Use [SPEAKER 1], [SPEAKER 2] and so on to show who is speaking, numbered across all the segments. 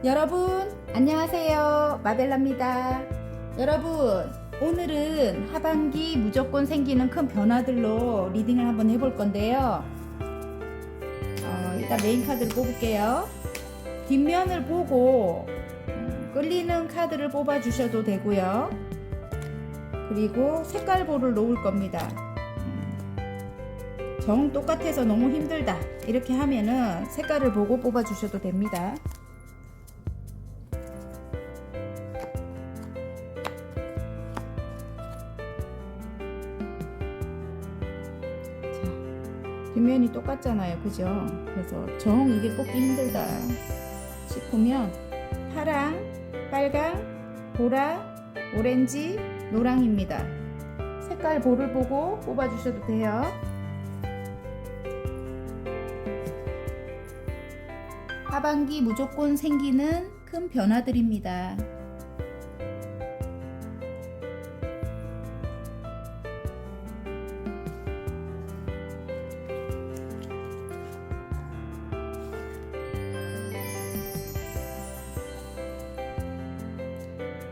[SPEAKER 1] 여러분 안녕하세요, 마벨라입니다. 여러분, 오늘은 하반기 무조건 생기는 큰 변화들로 리딩을 한번 해볼 건데요. 일단 메인 카드를 뽑을게요. 뒷면을 보고 끌리는 카드를 뽑아 주셔도 되고요. 그리고 색깔볼을 놓을 겁니다. 정 똑같아서 너무 힘들다 이렇게 하면은 색깔을 보고 뽑아 주셔도 됩니다. 뒷면이 똑같잖아요, 그죠? 그래서 정 이게 뽑기 힘들다 싶으면 파랑, 빨강, 보라, 오렌지, 노랑입니다. 색깔 볼을 보고 뽑아 주셔도 돼요. 하반기 무조건 생기는 큰 변화들입니다.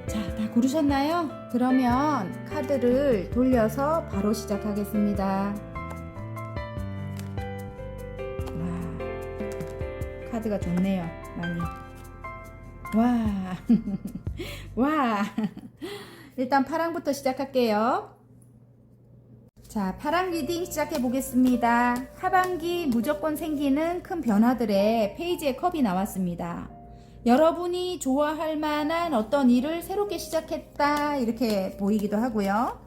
[SPEAKER 1] 자, 다 고르셨나요? 그러면 카드를 돌려서 바로 시작하겠습니다. 와, 카드가 좋네요, 많이. 와, 와. 일단 파랑부터 시작할게요. 자, 파랑 리딩 시작해 보겠습니다. 하반기 무조건 생기는 큰 변화들의 페이지에 컵이 나왔습니다. 여러분이 좋아할 만한 어떤 일을 새롭게 시작했다 이렇게 보이기도 하고요.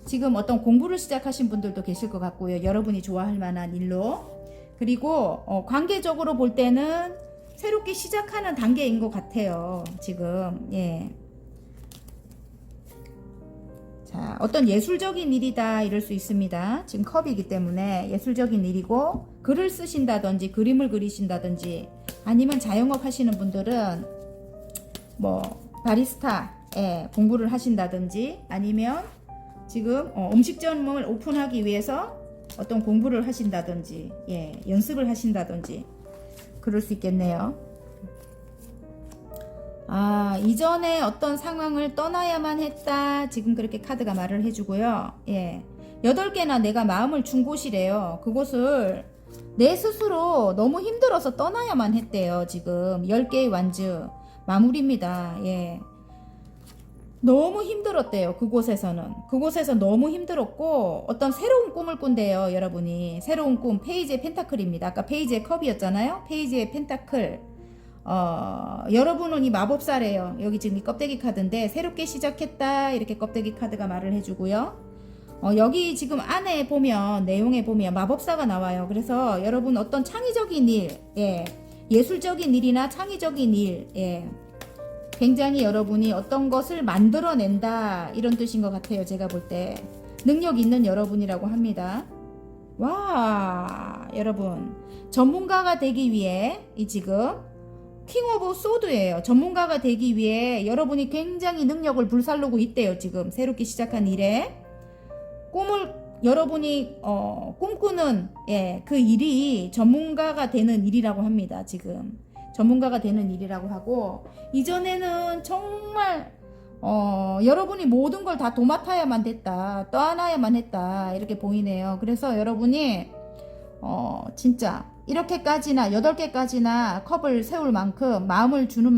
[SPEAKER 1] 지금 어떤 공부를 시작하신 분들도 계실 것 같고요. 여러분이 좋아할 만한 일로. 그리고 관계적으로 볼 때는 새롭게 시작하는 단계인 것 같아요. 지금 예. 자, 어떤 예술적인 일이다 이럴 수 있습니다. 지금 컵이기 때문에 예술적인 일이고, 글을 쓰신다든지 그림을 그리신다든지 아니면 자영업 하시는 분들은 뭐 바리스타 공부를 하신다든지 아니면 지금 음식점을 오픈하기 위해서 어떤 공부를 하신다든지 연습을 하신다든지 그럴 수 있겠네요. 이전에 어떤 상황을 떠나야만 했다 지금 그렇게 카드가 말을 해주고요. 8개나 내가 마음을 준 곳이래요. 그곳을 내 스스로 너무 힘들어서 떠나야만 했대요. 지금 10개의 완즈 마무리입니다. 너무 힘들었대요. 그곳에서 너무 힘들었고 어떤 새로운 꿈을 꾼대요. 여러분이 새로운 꿈, 페이지의 펜타클입니다. 아까 페이지의 컵이었잖아요. 페이지의 펜타클. 여러분은 이 마법사래요. 여기 지금 이 껍데기 카드인데 새롭게 시작했다 이렇게 껍데기 카드가 말을 해주고요. 여기 지금 안에 보면 내용에 보면 마법사가 나와요. 그래서 여러분 어떤 창의적인 일, 예술적인 일이나 창의적인 일, 굉장히 여러분이 어떤 것을 만들어낸다 이런 뜻인 것 같아요. 제가 볼 때 능력 있는 여러분이라고 합니다. 와, 여러분 전문가가 되기 위해 이 지금 킹 오브 소드예요. 전문가가 되기 위해 여러분이 굉장히 능력을 불살르고 있대요. 지금 새롭게 시작한 일에 꿈을 여러분이 꿈꾸는 그 일이 전문가가 되는 일이라고 합니다. 지금 전문가가 되는 일이라고 하고, 이전에는 정말 여러분이 모든 걸 다 도맡아야만 됐다, 떠안아야만 했다 이렇게 보이네요. 그래서 여러분이 진짜 이렇게까지나 8개까지나 컵을 세울 만큼 마음을 주는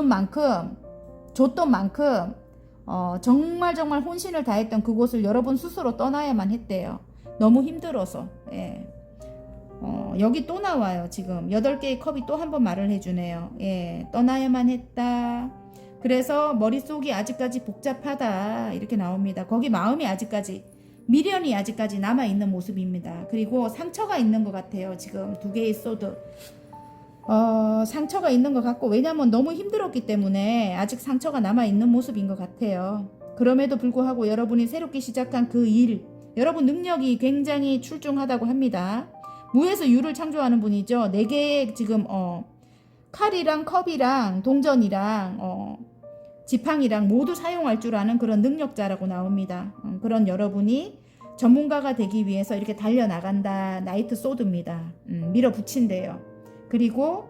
[SPEAKER 1] 만큼 줬던 만큼 정말 혼신을 다했던 그곳을 여러분 스스로 떠나야만 했대요. 너무 힘들어서. 여기 또 나와요. 지금 8개의 컵이 또 한 번 말을 해주네요. 떠나야만 했다. 그래서 머릿속이 아직까지 복잡하다 이렇게 나옵니다. 거기 마음이 아직까지, 미련이 아직까지 남아있는 모습입니다. 그리고 상처가 있는 것 같아요. 지금 2개의 소드 상처가 있는 것 같고, 왜냐면 너무 힘들었기 때문에 아직 상처가 남아있는 모습인 것 같아요. 그럼에도 불구하고 여러분이 새롭게 시작한 그 일, 여러분 능력이 굉장히 출중하다고 합니다. 무에서 유를 창조하는 분이죠. 4개의 지금 칼이랑 컵이랑 동전이랑 지팡이랑 모두 사용할 줄 아는 그런 능력자라고 나옵니다. 그런 여러분이 전문가가 되기 위해서 이렇게 달려나간다. 나이트 소드입니다. 밀어붙인대요. 그리고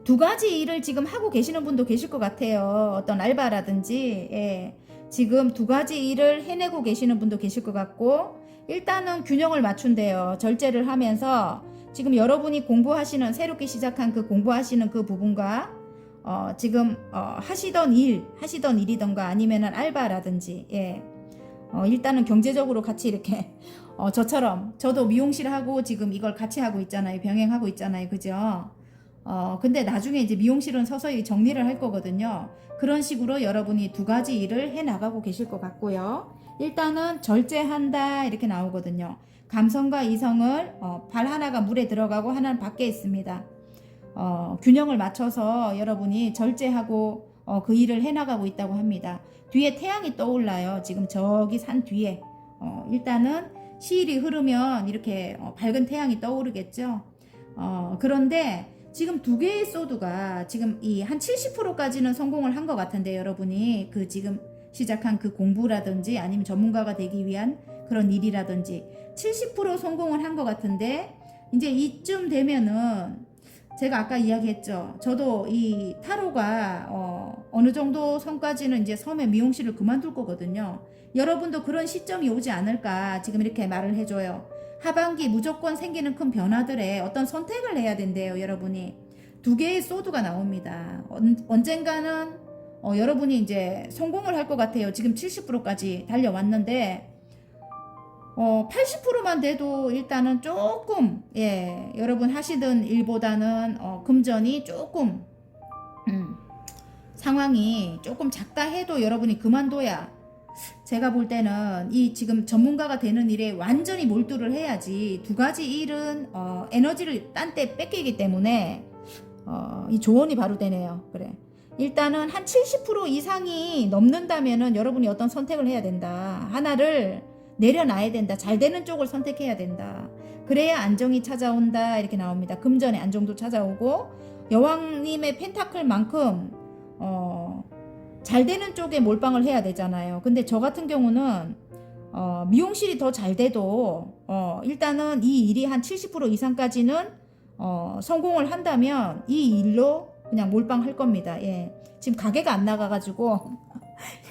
[SPEAKER 1] 두 가지 일을 지금 하고 계시는 분도 계실 것 같아요. 어떤 알바라든지, 예. 지금 두 가지 일을 해내고 계시는 분도 계실 것 같고, 일단은 균형을 맞춘대요. 절제를 하면서 지금 여러분이 공부하시는, 새롭게 시작한 그 공부하시는 그 부분과 지금 하시던 일이던가 아니면은 알바라든지, 예. 일단은 경제적으로 같이 이렇게 저처럼 저도 미용실 하고 지금 이걸 같이 하고 있잖아요. 병행하고 있잖아요. 그죠? 근데 나중에 이제 미용실은 서서히 정리를 할 거거든요. 그런 식으로 여러분이 두 가지 일을 해 나가고 계실 것 같고요. 일단은 절제한다 이렇게 나오거든요. 감성과 이성을 발 하나가 물에 들어가고 하나는 밖에 있습니다. 균형을 맞춰서 여러분이 절제하고 그 일을 해 나가고 있다고 합니다. 뒤에 태양이 떠올라요. 지금 저기 산 뒤에 일단은 시일이 흐르면 이렇게 밝은 태양이 떠오르겠죠. 그런데 지금 두 개의 소드가 지금 이 한 70%까지는 성공을 한 것 같은데 여러분이 그 지금 시작한 그 공부라든지 아니면 전문가가 되기 위한 그런 일이라든지 70% 성공을 한 것 같은데 이제 이쯤 되면은 제가 아까 이야기했죠. 저도 이 타로가 어느 정도 선까지는 이제 섬에 미용실을 그만둘 거거든요. 여러분도 그런 시점이 오지 않을까 지금 이렇게 말을 해줘요. 하반기 무조건 생기는 큰 변화들에 어떤 선택을 해야 된대요. 여러분이 두 개의 소드가 나옵니다. 언젠가는 여러분이 이제 성공을 할 것 같아요. 지금 70%까지 달려왔는데 80%만 돼도 일단은 조금 여러분 하시던 일보다는 금전이 조금 상황이 조금 작다 해도 여러분이 그만둬야 제가 볼 때는 이 지금 전문가가 되는 일에 완전히 몰두를 해야지 두 가지 일은 에너지를 딴 때 뺏기기 때문에 이 조언이 바로 되네요. 그래. 일단은 한 70% 이상이 넘는다면은 여러분이 어떤 선택을 해야 된다. 하나를 내려놔야 된다. 잘 되는 쪽을 선택해야 된다. 그래야 안정이 찾아온다. 이렇게 나옵니다. 금전의 안정도 찾아오고 여왕님의 펜타클만큼 잘 되는 쪽에 몰빵을 해야 되잖아요. 근데 저 같은 경우는 미용실이 더 잘 돼도 일단은 이 일이 한 70% 이상까지는 성공을 한다면 이 일로 그냥 몰빵할 겁니다. 예. 지금 가게가 안 나가가지고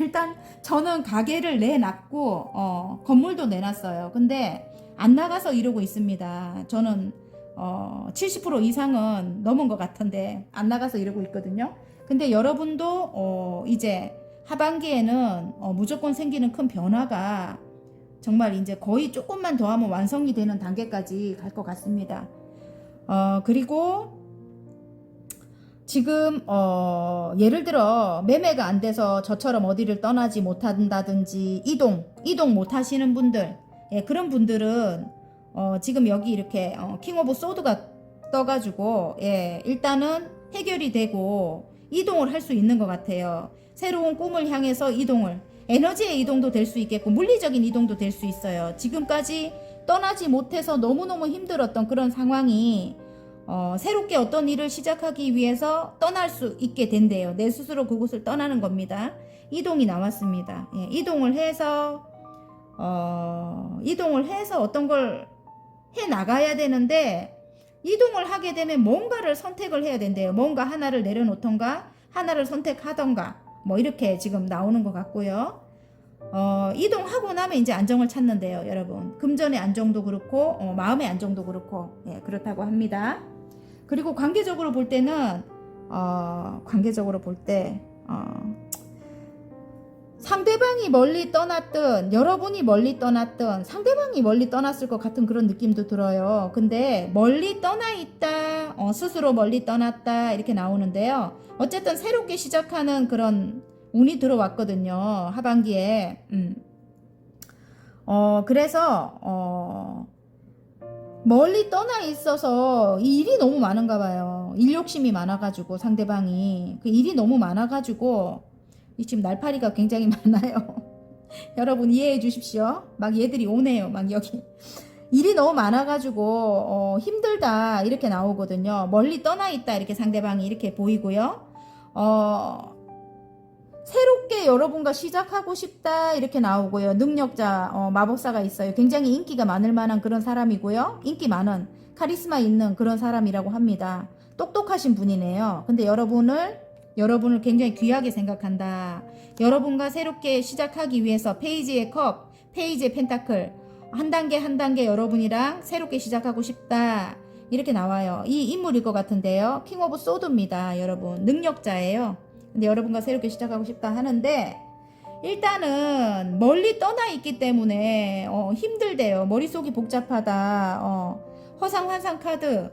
[SPEAKER 1] 일단 저는 가게를 내놨고 건물도 내놨어요. 근데 안 나가서 이러고 있습니다. 저는 70% 이상은 넘은 것 같은데 안 나가서 이러고 있거든요. 근데 여러분도 이제 하반기에는 무조건 생기는 큰 변화가 정말 이제 거의 조금만 더 하면 완성이 되는 단계까지 갈 것 같습니다. 그리고 지금 예를 들어 매매가 안 돼서 저처럼 어디를 떠나지 못한다든지 이동 못 하시는 분들, 그런 분들은 지금 여기 이렇게 킹 오브 소드가 떠가지고 일단은 해결이 되고 이동을 할 수 있는 것 같아요. 새로운 꿈을 향해서 이동을, 에너지의 이동도 될 수 있겠고 물리적인 이동도 될 수 있어요. 지금까지 떠나지 못해서 너무너무 힘들었던 그런 상황이 새롭게 어떤 일을 시작하기 위해서 떠날 수 있게 된대요. 내 스스로 그곳을 떠나는 겁니다. 이동이 나왔습니다. 이동을 해서 어떤 걸 해 나가야 되는데 이동을 하게 되면 뭔가를 선택을 해야 된대요. 뭔가 하나를 내려놓던가 하나를 선택하던가 뭐 이렇게 지금 나오는 것 같고요. 이동하고 나면 이제 안정을 찾는데요. 여러분 금전의 안정도 그렇고 마음의 안정도 그렇고 그렇다고 합니다. 그리고 관계적으로 볼 때는 상대방이 멀리 떠났든 여러분이 멀리 떠났든 상대방이 멀리 떠났을 것 같은 그런 느낌도 들어요. 근데 멀리 떠나 있다, 스스로 멀리 떠났다 이렇게 나오는데요. 어쨌든 새롭게 시작하는 그런 운이 들어왔거든요. 하반기에. 그래서 멀리 떠나 있어서 이 일이 너무 많은가 봐요. 일 욕심이 많아가지고 상대방이 그 일이 너무 많아가지고 지금 날파리가 굉장히 많아요. 여러분 이해해 주십시오. 막 얘들이 오네요. 막 여기 일이 너무 많아가지고 힘들다 이렇게 나오거든요. 멀리 떠나 있다 이렇게 상대방이 이렇게 보이고요. 새롭게 여러분과 시작하고 싶다 이렇게 나오고요. 능력자 마법사가 있어요. 굉장히 인기가 많을 만한 그런 사람이고요. 인기 많은 카리스마 있는 그런 사람이라고 합니다. 똑똑하신 분이네요. 근데 여러분을 굉장히 귀하게 생각한다. 여러분과 새롭게 시작하기 위해서 페이지의 컵, 페이지의 펜타클, 한 단계 한 단계 여러분이랑 새롭게 시작하고 싶다. 이렇게 나와요. 이 인물일 것 같은데요. 킹 오브 소드입니다. 여러분 능력자예요. 근데 여러분과 새롭게 시작하고 싶다 하는데 일단은 멀리 떠나 있기 때문에 힘들대요. 머릿속이 복잡하다. 허상환상 카드,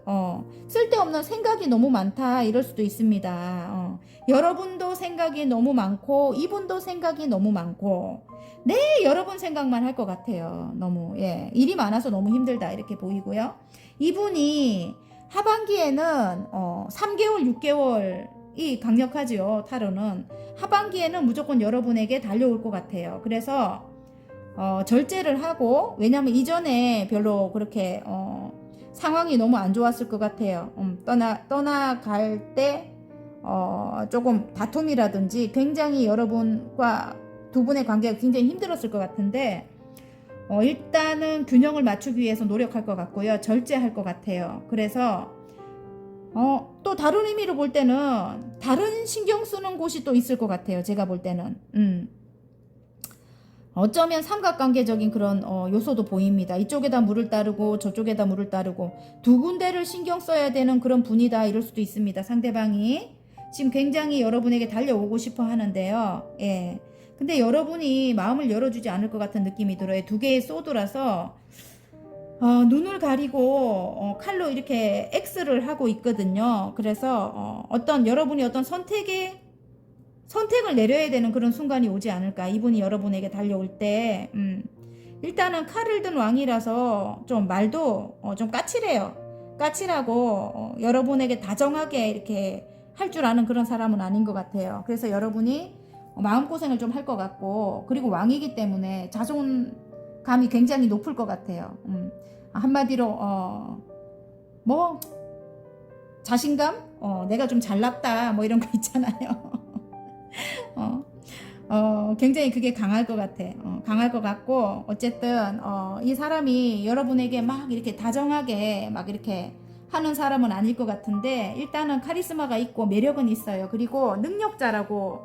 [SPEAKER 1] 쓸데없는 생각이 너무 많다 이럴 수도 있습니다. 여러분도 생각이 너무 많고 이분도 생각이 너무 많고 네 여러분 생각만 할 것 같아요. 너무 일이 많아서 너무 힘들다 이렇게 보이고요. 이분이 하반기에는 3개월 6개월이 강력하죠. 타로는 하반기에는 무조건 여러분에게 달려올 것 같아요. 그래서 절제를 하고 왜냐면 이전에 별로 그렇게 상황이 너무 안 좋았을 것 같아요. 떠나갈 때 조금 다툼이라든지 굉장히 여러분과 두 분의 관계가 굉장히 힘들었을 것 같은데 일단은 균형을 맞추기 위해서 노력할 것 같고요. 절제할 것 같아요. 그래서 또 다른 의미로 볼 때는 다른 신경 쓰는 곳이 또 있을 것 같아요. 제가 볼 때는 어쩌면 삼각관계적인 그런 요소도 보입니다. 이쪽에다 물을 따르고 저쪽에다 물을 따르고 두 군데를 신경 써야 되는 그런 분이다 이럴 수도 있습니다. 상대방이 지금 굉장히 여러분에게 달려오고 싶어 하는데요. 근데 여러분이 마음을 열어주지 않을 것 같은 느낌이 들어요. 두 개의 소드라서 눈을 가리고 칼로 이렇게 X를 하고 있거든요. 그래서 여러분이 어떤 선택을 내려야 되는 그런 순간이 오지 않을까. 이분이 여러분에게 달려올 때 일단은 칼을 든 왕이라서 좀 말도 좀 까칠해요. 까칠하고 여러분에게 다정하게 이렇게 할 줄 아는 그런 사람은 아닌 것 같아요. 그래서 여러분이 마음고생을 좀 할 것 같고 그리고 왕이기 때문에 자존감이 굉장히 높을 것 같아요. 한마디로 뭐 자신감? 내가 좀 잘났다 뭐 이런 거 있잖아요. 굉장히 그게 강할 것 같아. 강할 것 같고 어쨌든 이 사람이 여러분에게 막 이렇게 다정하게 막 이렇게 하는 사람은 아닐 것 같은데 일단은 카리스마가 있고 매력은 있어요. 그리고 능력자라고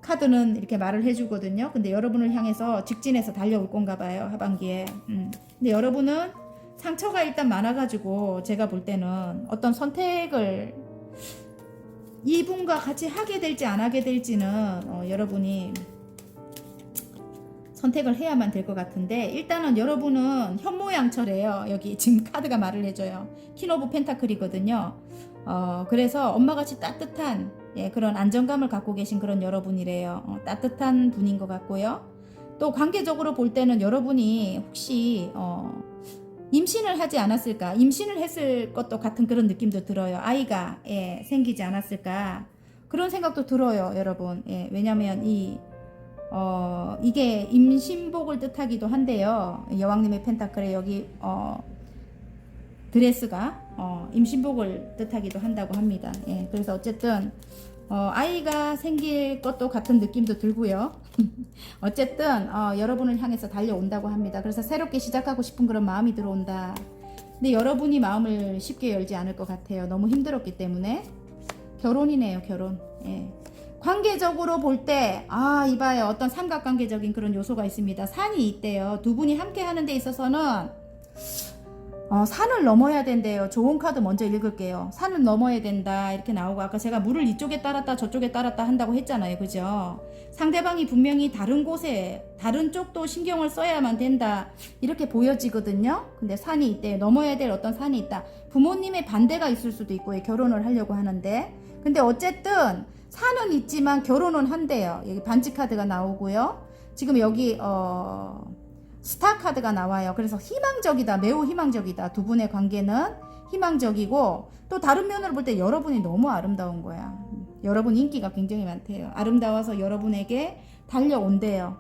[SPEAKER 1] 카드는 이렇게 말을 해주거든요. 근데 여러분을 향해서 직진해서 달려올 건가 봐요. 하반기에. 근데 여러분은 상처가 일단 많아가지고 제가 볼 때는 어떤 선택을 이분과 같이 하게 될지 안 하게 될지는 여러분이 선택을 해야만 될 것 같은데 일단은 여러분은 현모양처래요. 여기 지금 카드가 말을 해줘요. 퀸 오브 펜타클이거든요. 그래서 엄마같이 따뜻한 그런 안정감을 갖고 계신 그런 여러분이래요. 따뜻한 분인 것 같고요. 또 관계적으로 볼 때는 여러분이 혹시 임신을 하지 않았을까, 임신을 했을 것도 같은 그런 느낌도 들어요. 아이가 생기지 않았을까 그런 생각도 들어요, 여러분. 왜냐하면 이게 임신복을 뜻하기도 한데요. 여왕님의 펜타클에 여기 드레스가 임신복을 뜻하기도 한다고 합니다. 그래서 어쨌든 아이가 생길 것도 같은 느낌도 들고요. 어쨌든 여러분을 향해서 달려온다고 합니다. 그래서 새롭게 시작하고 싶은 그런 마음이 들어온다. 근데 여러분이 마음을 쉽게 열지 않을 것 같아요. 너무 힘들었기 때문에. 결혼이네요, 결혼. 관계적으로 볼 때 이봐요. 어떤 삼각관계적인 그런 요소가 있습니다. 산이 있대요. 두 분이 함께 하는 데 있어서는 산을 넘어야 된대요. 좋은 카드 먼저 읽을게요. 산을 넘어야 된다 이렇게 나오고 아까 제가 물을 이쪽에 따랐다 저쪽에 따랐다 한다고 했잖아요. 그죠? 상대방이 분명히 다른 곳에 다른 쪽도 신경을 써야만 된다 이렇게 보여지거든요. 근데 산이 있대요. 넘어야 될 어떤 산이 있다. 부모님의 반대가 있을 수도 있고요. 결혼을 하려고 하는데 근데 어쨌든 산은 있지만 결혼은 한대요. 여기 반지 카드가 나오고요. 지금 여기 스타 카드가 나와요. 그래서 희망적이다. 매우 희망적이다. 두 분의 관계는 희망적이고 또 다른 면으로 볼 때 여러분이 너무 아름다운 거야. 여러분 인기가 굉장히 많대요. 아름다워서 여러분에게 달려온대요.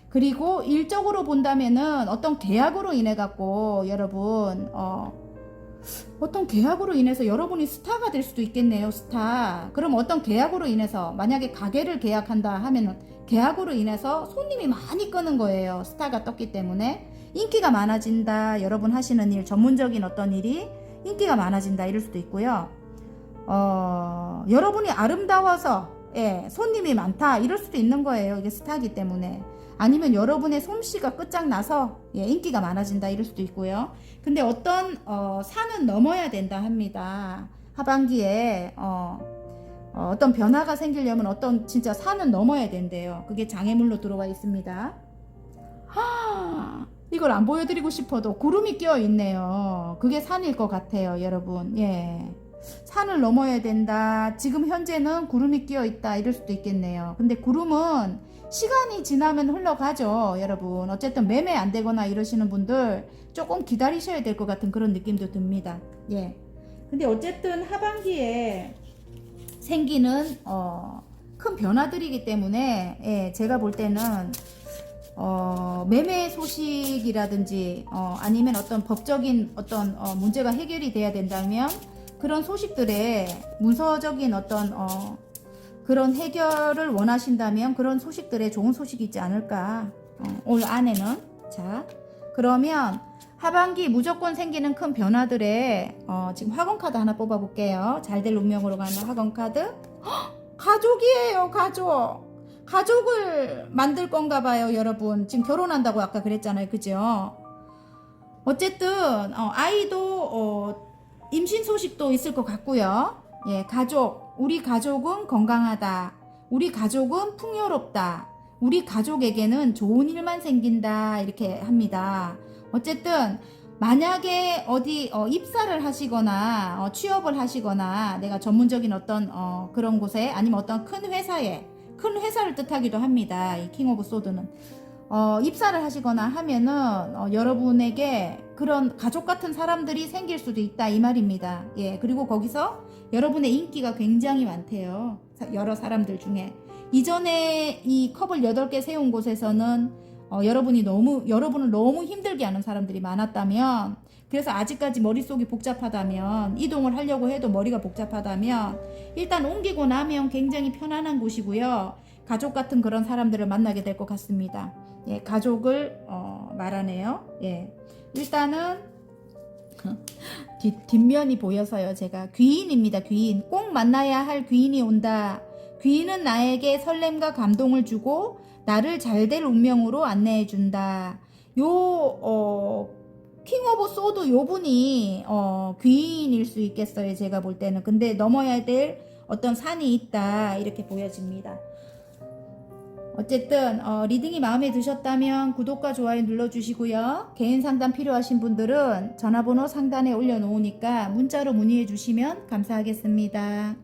[SPEAKER 1] 그리고 일적으로 본다면은 어떤 계약으로 인해 갖고 여러분 어떤 계약으로 인해서 여러분이 스타가 될 수도 있겠네요. 스타. 그럼 어떤 계약으로 인해서 만약에 가게를 계약한다 하면은 계약으로 인해서 손님이 많이 끄는 거예요. 스타가 떴기 때문에 인기가 많아진다. 여러분 하시는 일, 전문적인 어떤 일이 인기가 많아진다 이럴 수도 있고요. 여러분이 아름다워서 예, 손님이 많다 이럴 수도 있는 거예요. 이게 스타기 때문에. 아니면 여러분의 솜씨가 끝장나서 예, 인기가 많아진다 이럴 수도 있고요. 근데 어떤 산은 넘어야 된다 합니다. 하반기에 어떤 변화가 생기려면 어떤 진짜 산은 넘어야 된대요. 그게 장애물로 들어와 있습니다. 이걸 안 보여드리고 싶어도 구름이 끼어 있네요. 그게 산일 것 같아요, 여러분. 예. 산을 넘어야 된다. 지금 현재는 구름이 끼어 있다. 이럴 수도 있겠네요. 근데 구름은 시간이 지나면 흘러가죠, 여러분. 어쨌든 매매 안 되거나 이러시는 분들 조금 기다리셔야 될 것 같은 그런 느낌도 듭니다. 예. 근데 어쨌든 하반기에 생기는 큰 변화들이기 때문에 예, 제가 볼 때는 매매 소식이라든지 아니면 어떤 법적인 어떤 문제가 해결이 돼야 된다면 그런 소식들에 문서적인 어떤 그런 해결을 원하신다면 그런 소식들에 좋은 소식이 있지 않을까 올 안에는. 자, 그러면 하반기 무조건 생기는 큰 변화들에 지금 학원카드 하나 뽑아볼게요. 잘 될 운명으로 가는 학원카드. 가족이에요. 가족을 만들 건가 봐요, 여러분. 지금 결혼한다고 아까 그랬잖아요, 그죠? 어쨌든 아이도 임신 소식도 있을 것 같고요. 예, 우리 가족은 건강하다. 우리 가족은 풍요롭다. 우리 가족에게는 좋은 일만 생긴다. 이렇게 합니다. 어쨌든 만약에 어디 입사를 하시거나 취업을 하시거나 내가 전문적인 어떤 그런 곳에 아니면 어떤 큰 회사를 뜻하기도 합니다. 이 킹 오브 소드는 입사를 하시거나 하면은 여러분에게 그런 가족 같은 사람들이 생길 수도 있다 이 말입니다. 예, 그리고 거기서 여러분의 인기가 굉장히 많대요. 여러 사람들 중에. 이전에 이 컵을 8개 세운 곳에서는 여러분을 너무 힘들게 하는 사람들이 많았다면, 그래서 아직까지 머릿속이 복잡하다면, 이동을 하려고 해도 머리가 복잡하다면 일단 옮기고 나면 굉장히 편안한 곳이고요. 가족 같은 그런 사람들을 만나게 될 것 같습니다. 예, 가족을 말하네요. 예, 일단은 뒷면이 보여서요. 제가 귀인입니다. 귀인. 꼭 만나야 할 귀인이 온다. 귀인은 나에게 설렘과 감동을 주고 나를 잘될 운명으로 안내해준다. 킹 오브 소드 요 분이 귀인일 수 있겠어요. 제가 볼 때는. 근데 넘어야 될 어떤 산이 있다 이렇게 보여집니다. 어쨌든 리딩이 마음에 드셨다면 구독과 좋아요 눌러주시고요. 개인 상담 필요하신 분들은 전화번호 상단에 올려놓으니까 문자로 문의해 주시면 감사하겠습니다.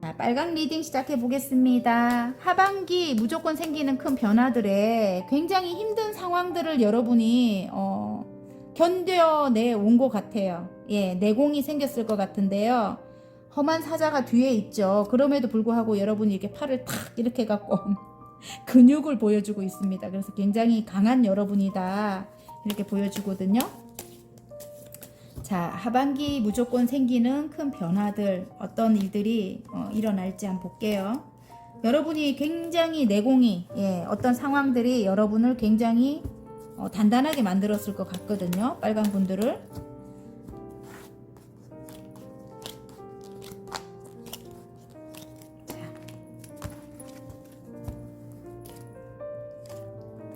[SPEAKER 1] 자, 빨강 리딩 시작해 보겠습니다. 하반기 무조건 생기는 큰 변화들에 굉장히 힘든 상황들을 여러분이 견뎌내 온 것 같아요. 예, 내공이 생겼을 것 같은데요. 험한 사자가 뒤에 있죠. 그럼에도 불구하고 여러분이 이렇게 팔을 탁 이렇게 갖고 근육을 보여주고 있습니다. 그래서 굉장히 강한 여러분이다 이렇게 보여주거든요. 자, 하반기 무조건 생기는 큰 변화들, 어떤 일들이 일어날지 한번 볼게요. 여러분이 굉장히 내공이 어떤 상황들이 여러분을 굉장히 단단하게 만들었을 것 같거든요. 빨간 분들을.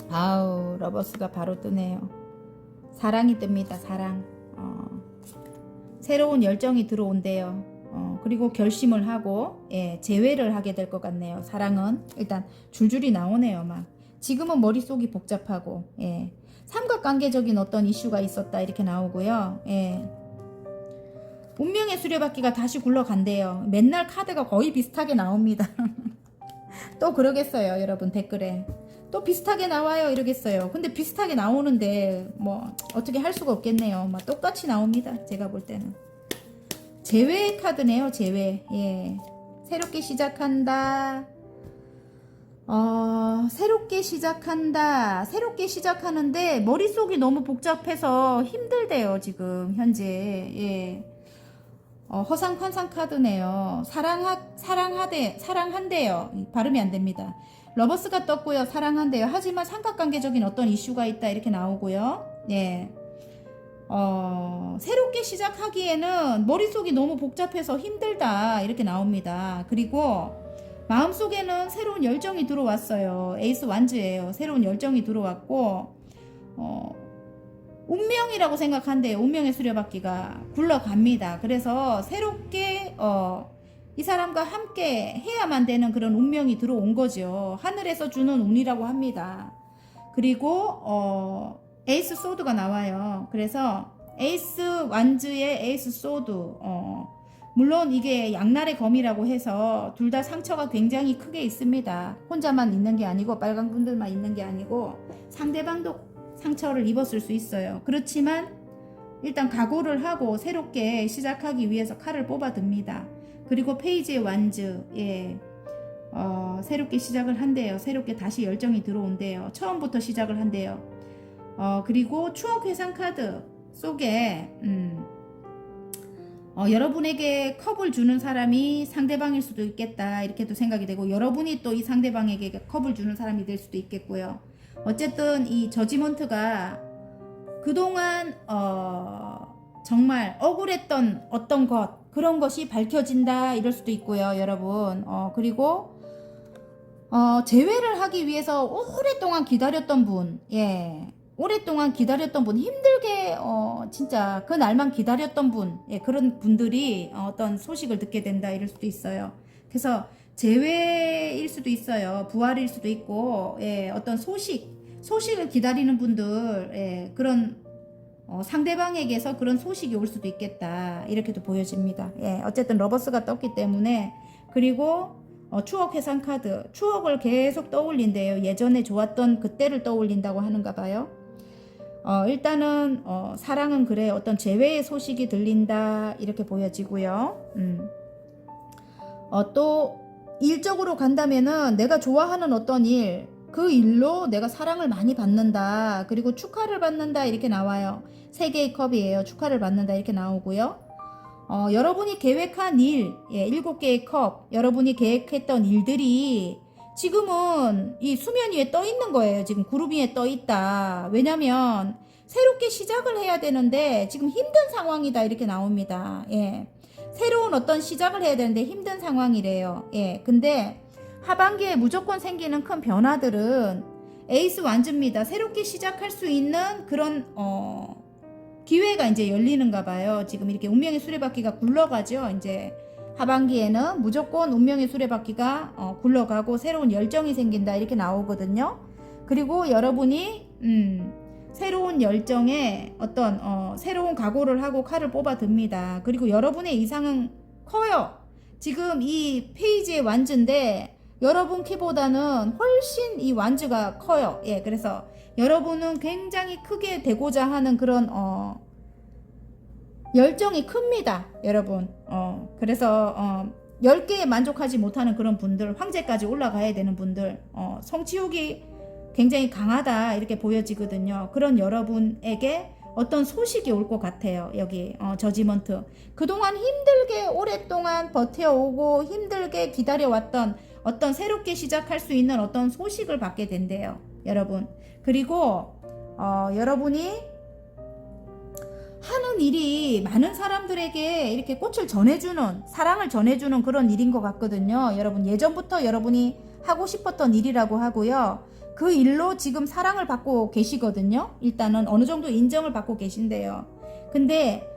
[SPEAKER 1] 아우, 러버스가 바로 뜨네요. 사랑이 뜹니다. 사랑. 새로운 열정이 들어온대요. 그리고 결심을 하고 재회를 하게 될 것 같네요. 사랑은 일단 줄줄이 나오네요. 막 지금은 머릿속이 복잡하고 삼각관계적인 어떤 이슈가 있었다 이렇게 나오고요. 운명의 수레바퀴가 다시 굴러간대요. 맨날 카드가 거의 비슷하게 나옵니다. 또 그러겠어요. 여러분 댓글에 또 비슷하게 나와요 이러겠어요. 근데 비슷하게 나오는데 뭐 어떻게 할 수가 없겠네요. 막 똑같이 나옵니다. 제가 볼 때는 재회 카드네요. 재회. 예, 새롭게 시작한다. 새롭게 시작하는데 머릿속이 너무 복잡해서 힘들대요 지금 현재. 예. 허상판상 카드네요. 사랑한대요. 발음이 안 됩니다. 러버스가 떴고요. 사랑한대요. 하지만 삼각관계적인 어떤 이슈가 있다 이렇게 나오고요. 예. 새롭게 시작하기에는 머릿속이 너무 복잡해서 힘들다 이렇게 나옵니다. 그리고 마음속에는 새로운 열정이 들어왔어요. 에이스 완즈예요. 새로운 열정이 들어왔고 운명이라고 생각한대요. 운명의 수레바퀴가 굴러갑니다. 그래서 새롭게 이 사람과 함께 해야만 되는 그런 운명이 들어온 거죠. 하늘에서 주는 운이라고 합니다. 그리고 에이스 소드가 나와요. 그래서 에이스 완즈의 에이스 소드 물론 이게 양날의 검이라고 해서 둘 다 상처가 굉장히 크게 있습니다. 혼자만 있는 게 아니고 빨간 분들만 있는 게 아니고 상대방도 상처를 입었을 수 있어요. 그렇지만 일단 각오를 하고 새롭게 시작하기 위해서 칼을 뽑아 듭니다. 그리고 페이지의 완즈 새롭게 시작을 한대요. 새롭게 다시 열정이 들어온대요. 처음부터 시작을 한대요. 그리고 추억 회상 카드 속에 여러분에게 컵을 주는 사람이 상대방일 수도 있겠다 이렇게도 생각이 되고 여러분이 또 이 상대방에게 컵을 주는 사람이 될 수도 있겠고요. 어쨌든 이 저지먼트가 그동안 정말 억울했던 어떤 것 그런 것이 밝혀진다 이럴 수도 있고요. 여러분 그리고 재회를 하기 위해서 오랫동안 기다렸던 분 오랫동안 기다렸던 분 힘들게 진짜 그 날만 기다렸던 분 그런 분들이 어떤 소식을 듣게 된다 이럴 수도 있어요. 그래서 재회일 수도 있어요. 부활일 수도 있고 어떤 소식을 기다리는 분들 그런 상대방에게서 그런 소식이 올 수도 있겠다 이렇게도 보여집니다. 어쨌든 러버스가 떴기 때문에 그리고 추억 회상 카드 추억을 계속 떠올린대요. 예전에 좋았던 그때를 떠올린다고 하는가 봐요. 일단은 사랑은 그래 어떤 재회의 소식이 들린다 이렇게 보여지고요. 또 일적으로 간다면은 내가 좋아하는 어떤 일 그 일로 내가 사랑을 많이 받는다 그리고 축하를 받는다 이렇게 나와요. 3개의 컵이에요. 축하를 받는다 이렇게 나오고요. 여러분이 계획한 일 7개의 컵 여러분이 계획했던 일들이 지금은 이 수면 위에 떠 있는 거예요. 지금 구름 위에 떠 있다. 왜냐면 새롭게 시작을 해야 되는데 지금 힘든 상황이다 이렇게 나옵니다. 새로운 어떤 시작을 해야 되는데 힘든 상황이래요. 근데 하반기에 무조건 생기는 큰 변화들은 에이스 완즈입니다. 새롭게 시작할 수 있는 그런 기회가 이제 열리는가 봐요. 지금 이렇게 운명의 수레바퀴가 굴러가죠. 이제 하반기에는 무조건 운명의 수레바퀴가 굴러가고 새로운 열정이 생긴다 이렇게 나오거든요. 그리고 여러분이 새로운 열정에 어떤 새로운 각오를 하고 칼을 뽑아 듭니다. 그리고 여러분의 이상은 커요. 지금 이 페이지의 완즈인데 여러분 키보다는 훨씬 이 완즈가 커요. 그래서 여러분은 굉장히 크게 되고자 하는 그런 열정이 큽니다. 여러분 그래서 10개에 만족하지 못하는 그런 분들 황제까지 올라가야 되는 분들 성취욕이 굉장히 강하다 이렇게 보여지거든요. 그런 여러분에게 어떤 소식이 올 것 같아요. 여기 저지먼트 그동안 힘들게 오랫동안 버텨오고 힘들게 기다려왔던 어떤 새롭게 시작할 수 있는 어떤 소식을 받게 된대요. 여러분 그리고 여러분이 하는 일이 많은 사람들에게 이렇게 꽃을 전해주는 사랑을 전해주는 그런 일인 것 같거든요. 여러분 예전부터 여러분이 하고 싶었던 일이라고 하고요. 그 일로 지금 사랑을 받고 계시거든요. 일단은 어느 정도 인정을 받고 계신데요. 근데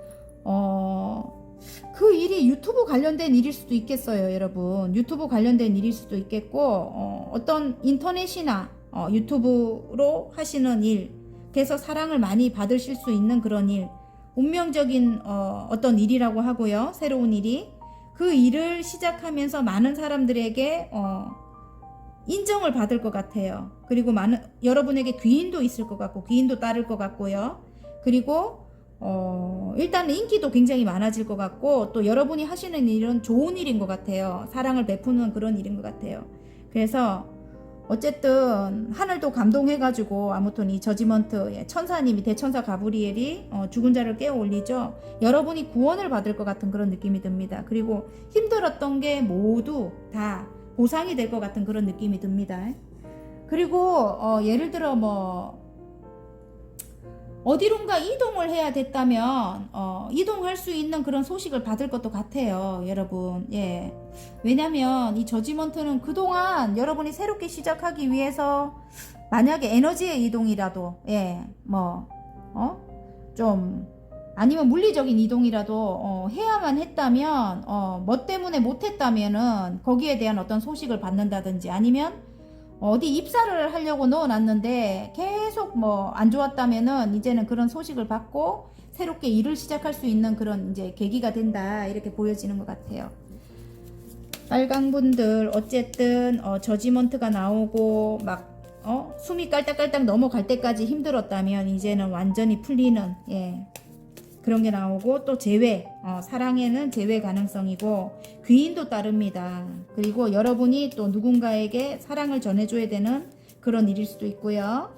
[SPEAKER 1] 그 일이 유튜브 관련된 일일 수도 있겠어요. 여러분 유튜브 관련된 일일 수도 있겠고 어떤 인터넷이나 유튜브로 하시는 일 그래서 사랑을 많이 받으실 수 있는 그런 일 운명적인 어떤 일이라고 하고요. 새로운 일이 그 일을 시작하면서 많은 사람들에게 인정을 받을 것 같아요. 그리고 여러분에게 귀인도 있을 것 같고 귀인도 따를 것 같고요. 그리고 일단 인기도 굉장히 많아질 것 같고 또 여러분이 하시는 일은 좋은 일인 것 같아요. 사랑을 베푸는 그런 일인 것 같아요. 그래서 어쨌든 하늘도 감동해가지고 아무튼 이 저지먼트 천사님이 대천사 가브리엘이 죽은 자를 깨워 올리죠. 여러분이 구원을 받을 것 같은 그런 느낌이 듭니다. 그리고 힘들었던 게 모두 다 보상이 될 것 같은 그런 느낌이 듭니다. 그리고 예를 들어 어디론가 이동을 해야 됐다면 이동할 수 있는 그런 소식을 받을 것도 같아요, 여러분. 예. 왜냐면 이 저지먼트는 그동안 여러분이 새롭게 시작하기 위해서 만약에 에너지의 이동이라도 좀 아니면 물리적인 이동이라도 해야만 했다면 뭐 때문에 못했다면은 거기에 대한 어떤 소식을 받는다든지 아니면 어디 입사를 하려고 넣어놨는데 계속 뭐 안 좋았다면은 이제는 그런 소식을 받고 새롭게 일을 시작할 수 있는 그런 이제 계기가 된다, 이렇게 보여지는 것 같아요. 빨강분들 어쨌든 저지먼트가 나오고 막 숨이 깔딱깔딱 넘어갈 때까지 힘들었다면 이제는 완전히 풀리는 그런 게 나오고, 또 재회, 사랑에는 재회 가능성이고 귀인도 따릅니다. 그리고 여러분이 또 누군가에게 사랑을 전해줘야 되는 그런 일일 수도 있고요.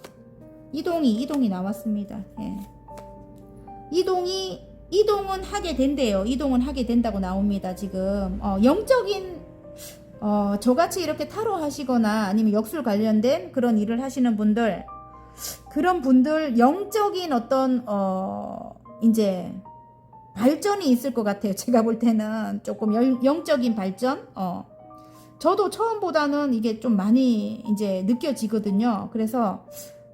[SPEAKER 1] 이동이 나왔습니다. 이동은 하게 된대요. 이동은 하게 된다고 나옵니다. 지금 영적인 저같이 이렇게 타로 하시거나 아니면 역술 관련된 그런 일을 하시는 분들, 그런 분들 영적인 어떤 이제 발전이 있을 것 같아요. 제가 볼 때는 조금 영적인 발전. 저도 처음보다는 이게 좀 많이 이제 느껴지거든요. 그래서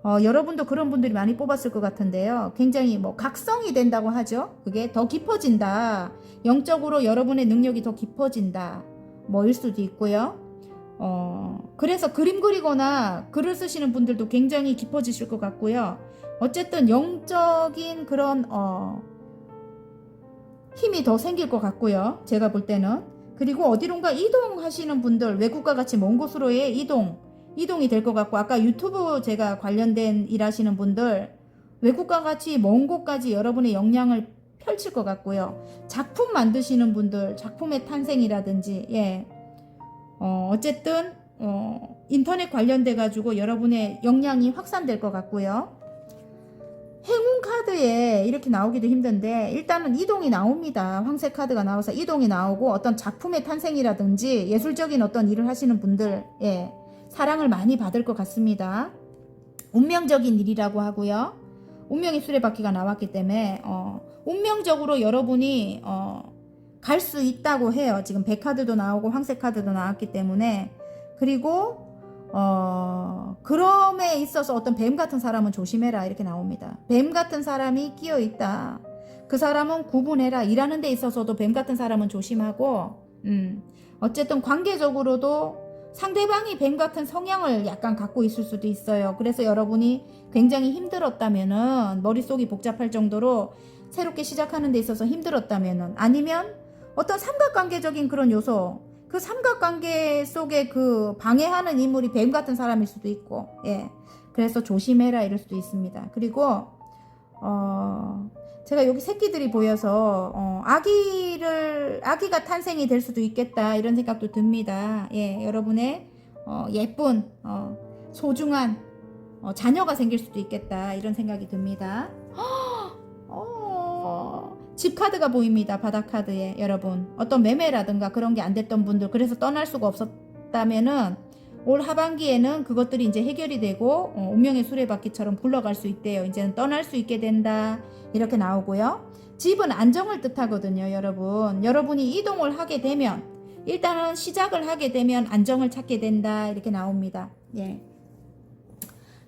[SPEAKER 1] 여러분도 그런 분들이 많이 뽑았을 것 같은데요. 굉장히 뭐 각성이 된다고 하죠. 그게 더 깊어진다. 영적으로 여러분의 능력이 더 깊어진다. 뭐일 수도 있고요. 그래서 그림 그리거나 글을 쓰시는 분들도 굉장히 깊어지실 것 같고요. 어쨌든 영적인 그런 힘이 더 생길 것 같고요. 제가 볼 때는. 그리고 어디론가 이동하시는 분들, 외국과 같이 먼 곳으로의 이동이 될 것 같고, 아까 유튜브 제가 관련된 일하시는 분들 외국과 같이 먼 곳까지 여러분의 역량을 펼칠 것 같고요. 작품 만드시는 분들, 작품의 탄생이라든지 어쨌든 인터넷 관련돼 가지고 여러분의 역량이 확산될 것 같고요. 행운 카드에 이렇게 나오기도 힘든데 일단은 이동이 나옵니다. 황색 카드가 나와서 이동이 나오고, 어떤 작품의 탄생이라든지 예술적인 어떤 일을 하시는 분들 사랑을 많이 받을 것 같습니다. 운명적인 일이라고 하고요. 운명의 수레바퀴가 나왔기 때문에 운명적으로 여러분이 갈 수 있다고 해요. 지금 백카드도 나오고 황색 카드도 나왔기 때문에. 그리고 그럼에 있어서 어떤 뱀 같은 사람은 조심해라, 이렇게 나옵니다. 뱀 같은 사람이 끼어 있다. 그 사람은 구분해라. 일하는 데 있어서도 뱀 같은 사람은 조심하고, 어쨌든 관계적으로도 상대방이 뱀 같은 성향을 약간 갖고 있을 수도 있어요. 그래서 여러분이 굉장히 힘들었다면은, 머릿속이 복잡할 정도로 새롭게 시작하는 데 있어서 힘들었다면은, 아니면 어떤 삼각관계적인 그런 요소, 그 삼각관계 속에 그 방해하는 인물이 뱀 같은 사람일 수도 있고, 그래서 조심해라, 이럴 수도 있습니다. 그리고 제가 여기 새끼들이 보여서 아기가 탄생이 될 수도 있겠다, 이런 생각도 듭니다. 여러분의 예쁜 소중한 자녀가 생길 수도 있겠다, 이런 생각이 듭니다. 집 카드가 보입니다. 바닥 카드에. 여러분, 어떤 매매라든가 그런 게 안 됐던 분들, 그래서 떠날 수가 없었다면은 올 하반기에는 그것들이 이제 해결이 되고 운명의 수레바퀴처럼 굴러갈 수 있대요. 이제는 떠날 수 있게 된다, 이렇게 나오고요. 집은 안정을 뜻하거든요. 여러분이 이동을 하게 되면, 일단은 시작을 하게 되면 안정을 찾게 된다, 이렇게 나옵니다.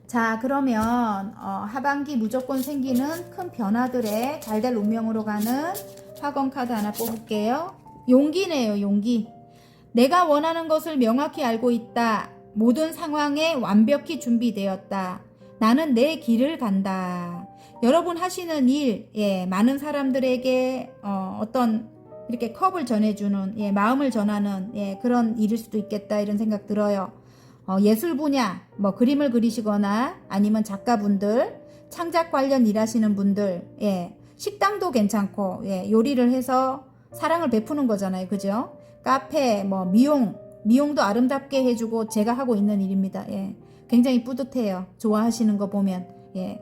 [SPEAKER 1] 자, 그러면 하반기 무조건 생기는 큰 변화들의 잘 될 운명으로 가는 화건 카드 하나 뽑을게요. 용기네요. 용기. 내가 원하는 것을 명확히 알고 있다. 모든 상황에 완벽히 준비되었다. 나는 내 길을 간다. 여러분 하시는 일, 많은 사람들에게 어떤 이렇게 컵을 전해주는, 마음을 전하는 그런 일일 수도 있겠다, 이런 생각 들어요. 예술 분야, 뭐 그림을 그리시거나 아니면 작가분들, 창작 관련 일하시는 분들, 식당도 괜찮고, 요리를 해서 사랑을 베푸는 거잖아요. 그죠? 카페, 뭐 미용도 아름답게 해주고 제가 하고 있는 일입니다. 굉장히 뿌듯해요. 좋아하시는 거 보면.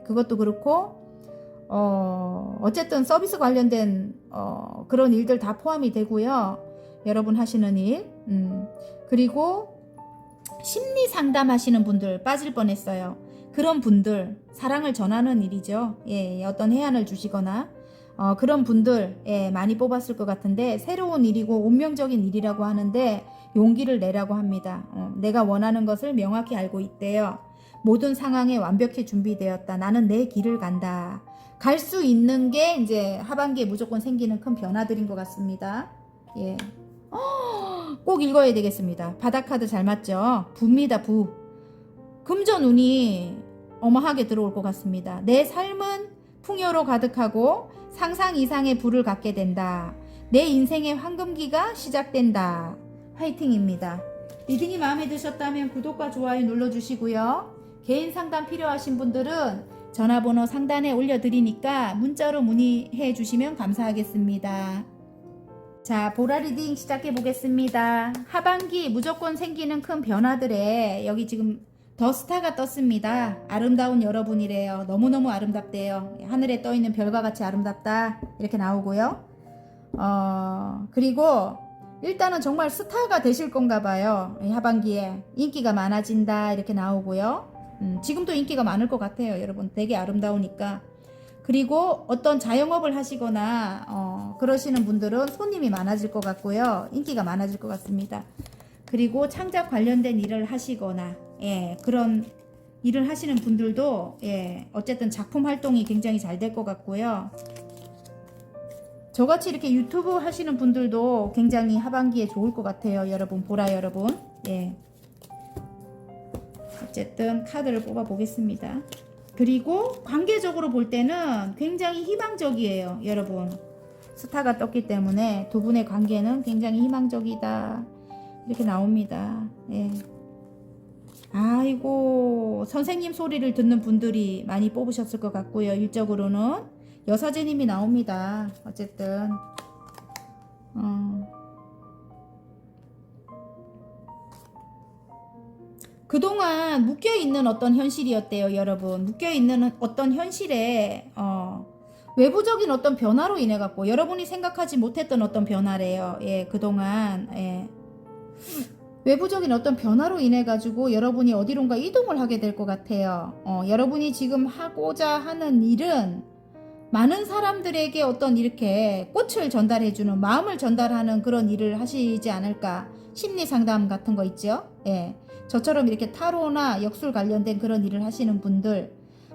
[SPEAKER 1] 그것도 그렇고, 어쨌든 서비스 관련된 그런 일들 다 포함이 되고요. 여러분 하시는 일. 그리고 심리 상담 하시는 분들 빠질 뻔했어요. 그런 분들, 사랑을 전하는 일이죠. 예, 어떤 해안을 주시거나 그런 분들 많이 뽑았을 것 같은데 새로운 일이고 운명적인 일이라고 하는데 용기를 내라고 합니다. 내가 원하는 것을 명확히 알고 있대요. 모든 상황에 완벽히 준비되었다. 나는 내 길을 간다. 갈 수 있는 게 이제 하반기에 무조건 생기는 큰 변화들인 것 같습니다. 예. 꼭 읽어야 되겠습니다. 바닥카드 잘 맞죠? 부입니다. 부. 금전운이 어마하게 들어올 것 같습니다. 내 삶은 풍요로 가득하고 상상 이상의 부를 갖게 된다. 내 인생의 황금기가 시작된다. 화이팅입니다. 리딩이 마음에 드셨다면 구독과 좋아요 눌러주시고요. 개인 상담 필요하신 분들은 전화번호 상단에 올려드리니까 문자로 문의해 주시면 감사하겠습니다. 자, 보라 리딩 시작해 보겠습니다. 하반기 무조건 생기는 큰 변화들에 여기 지금 더 스타가 떴습니다. 아름다운 여러분이래요. 너무너무 아름답대요. 하늘에 떠있는 별과 같이 아름답다 이렇게 나오고요. 그리고 일단은 정말 스타가 되실 건가 봐요. 하반기에 인기가 많아진다 이렇게 나오고요. 지금도 인기가 많을 것 같아요. 여러분 되게 아름다우니까. 그리고 어떤 자영업을 하시거나 그러시는 분들은 손님이 많아질 것 같고요. 인기가 많아질 것 같습니다. 그리고 창작 관련된 일을 하시거나 그런 일을 하시는 분들도 어쨌든 작품 활동이 굉장히 잘 될 것 같고요. 저같이 이렇게 유튜브 하시는 분들도 굉장히 하반기에 좋을 것 같아요. 여러분 보라 여러분. 어쨌든 카드를 뽑아 보겠습니다. 그리고 관계적으로 볼 때는 굉장히 희망적이에요. 여러분 스타가 떴기 때문에 두 분의 관계는 굉장히 희망적이다 이렇게 나옵니다. 아이고 선생님 소리를 듣는 분들이 많이 뽑으셨을 것 같고요. 일적으로는 여사제님이 나옵니다. 어쨌든 그동안 묶여있는 어떤 현실이었대요. 여러분 묶여있는 어떤 현실에 외부적인 어떤 변화로 인해 갖고 여러분이 생각하지 못했던 어떤 변화래요. 그동안 외부적인 어떤 변화로 인해 가지고 여러분이 어디론가 이동을 하게 될 것 같아요. 여러분이 지금 하고자 하는 일은 많은 사람들에게 어떤 이렇게 꽃을 전달해주는 마음을 전달하는 그런 일을 하시지 않을까. 심리 상담 같은 거 있죠. 저처럼 이렇게 타로나 역술 관련된 그런 일을 하시는 분들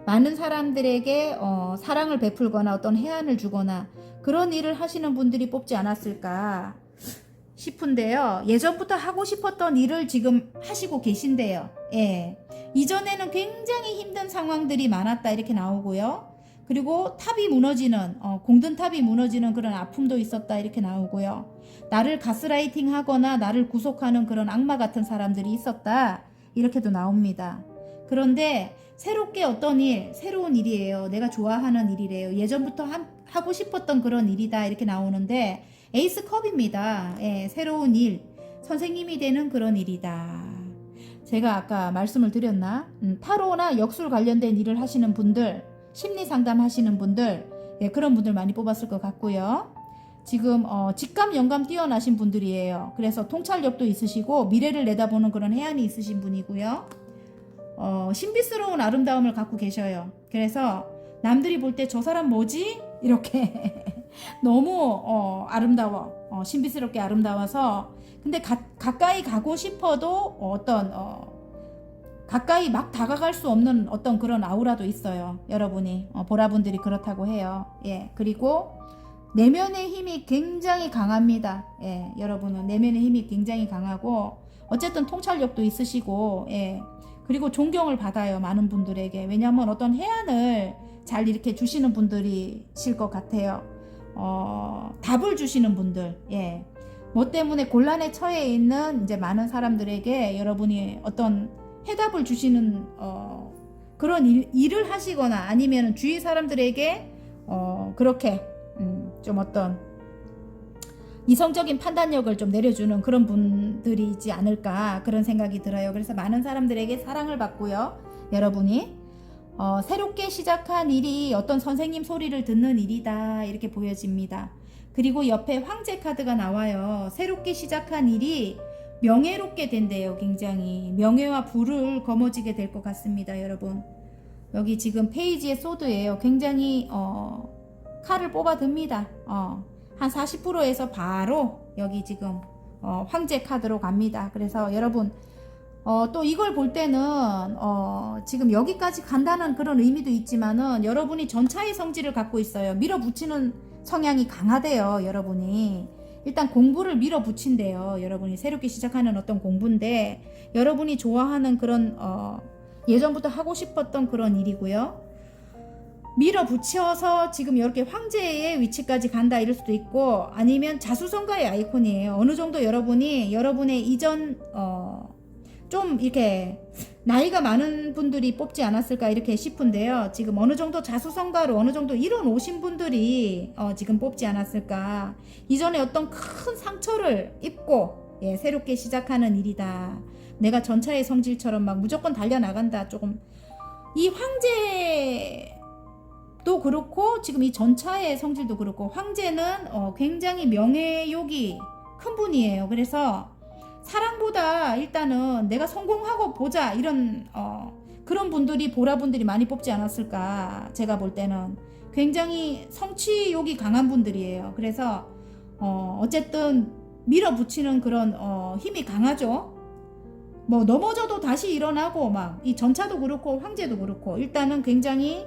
[SPEAKER 1] 많은 사람들에게 사랑을 베풀거나 어떤 해안을 주거나 그런 일을 하시는 분들이 뽑지 않았을까 싶은데요. 예전부터 하고 싶었던 일을 지금 하시고 계신데요. 이전에는 굉장히 힘든 상황들이 많았다 이렇게 나오고요. 그리고 탑이 무너지는 공든 탑이 무너지는 그런 아픔도 있었다 이렇게 나오고요. 나를 가스라이팅 하거나 나를 구속하는 그런 악마 같은 사람들이 있었다 이렇게도 나옵니다. 그런데 새롭게 어떤 일, 새로운 일이에요. 내가 좋아하는 일이래요. 예전부터 하고 싶었던 그런 일이다 이렇게 나오는데 에이스 컵입니다. 새로운 일, 선생님이 되는 그런 일이다. 제가 아까 말씀을 드렸나? 타로나 역술 관련된 일을 하시는 분들, 심리 상담 하시는 분들, 그런 분들 많이 뽑았을 것 같고요. 지금 직감 영감 뛰어나신 분들이에요. 그래서 통찰력도 있으시고 미래를 내다보는 그런 해안이 있으신 분이고요. 신비스러운 아름다움을 갖고 계셔요. 그래서 남들이 볼 때 저 사람 뭐지? 이렇게 너무 아름다워. 신비스럽게 아름다워서 근데 가까이 가고 싶어도 가까이 막 다가갈 수 없는 어떤 그런 아우라도 있어요. 여러분이 보라분들이 그렇다고 해요. 그리고 내면의 힘이 굉장히 강합니다. 여러분은 내면의 힘이 굉장히 강하고 어쨌든 통찰력도 있으시고 그리고 존경을 받아요. 많은 분들에게. 왜냐하면 어떤 해안을 잘 이렇게 주시는 분들이실 것 같아요. 답을 주시는 분들. 뭐 때문에 곤란에 처해 있는 이제 많은 사람들에게 여러분이 어떤 해답을 주시는 그런 일을 하시거나 아니면 주위 사람들에게 그렇게 좀 어떤 이성적인 판단력을 좀 내려주는 그런 분들이지 않을까 그런 생각이 들어요. 그래서 많은 사람들에게 사랑을 받고요. 여러분이 새롭게 시작한 일이 어떤 선생님 소리를 듣는 일이다 이렇게 보여집니다. 그리고 옆에 황제 카드가 나와요. 새롭게 시작한 일이 명예롭게 된대요. 굉장히 명예와 부를 거머쥐게 될 것 같습니다. 여러분 여기 지금 페이지의 소드예요. 굉장히 칼을 뽑아 듭니다. 한 40%에서 바로 여기 지금 황제 카드로 갑니다. 그래서 여러분 또 이걸 볼 때는 지금 여기까지 간다는 그런 의미도 있지만은 여러분이 전차의 성질을 갖고 있어요. 밀어붙이는 성향이 강하대요. 여러분이 일단 공부를 밀어붙인대요. 여러분이 새롭게 시작하는 어떤 공부인데 여러분이 좋아하는 그런 예전부터 하고 싶었던 그런 일이고요. 밀어붙여서 지금 이렇게 황제의 위치까지 간다 이럴 수도 있고 아니면 자수성가의 아이콘이에요. 어느 정도 여러분이 여러분의 이전 좀 이렇게 나이가 많은 분들이 뽑지 않았을까 이렇게 싶은데요. 지금 어느 정도 자수성가로 어느 정도 이뤄 놓으신 분들이 지금 뽑지 않았을까. 이전에 어떤 큰 상처를 입고 새롭게 시작하는 일이다. 내가 전차의 성질처럼 막 무조건 달려나간다. 조금 이 황제도 그렇고 지금 이 전차의 성질도 그렇고 황제는 굉장히 명예욕이 큰 분이에요. 그래서 사랑보다 일단은 내가 성공하고 보자 이런 그런 분들이 보라분들이 많이 뽑지 않았을까. 제가 볼 때는 굉장히 성취욕이 강한 분들이에요. 그래서 어쨌든 밀어붙이는 그런 힘이 강하죠. 뭐 넘어져도 다시 일어나고 막 이 전차도 그렇고 황제도 그렇고 일단은 굉장히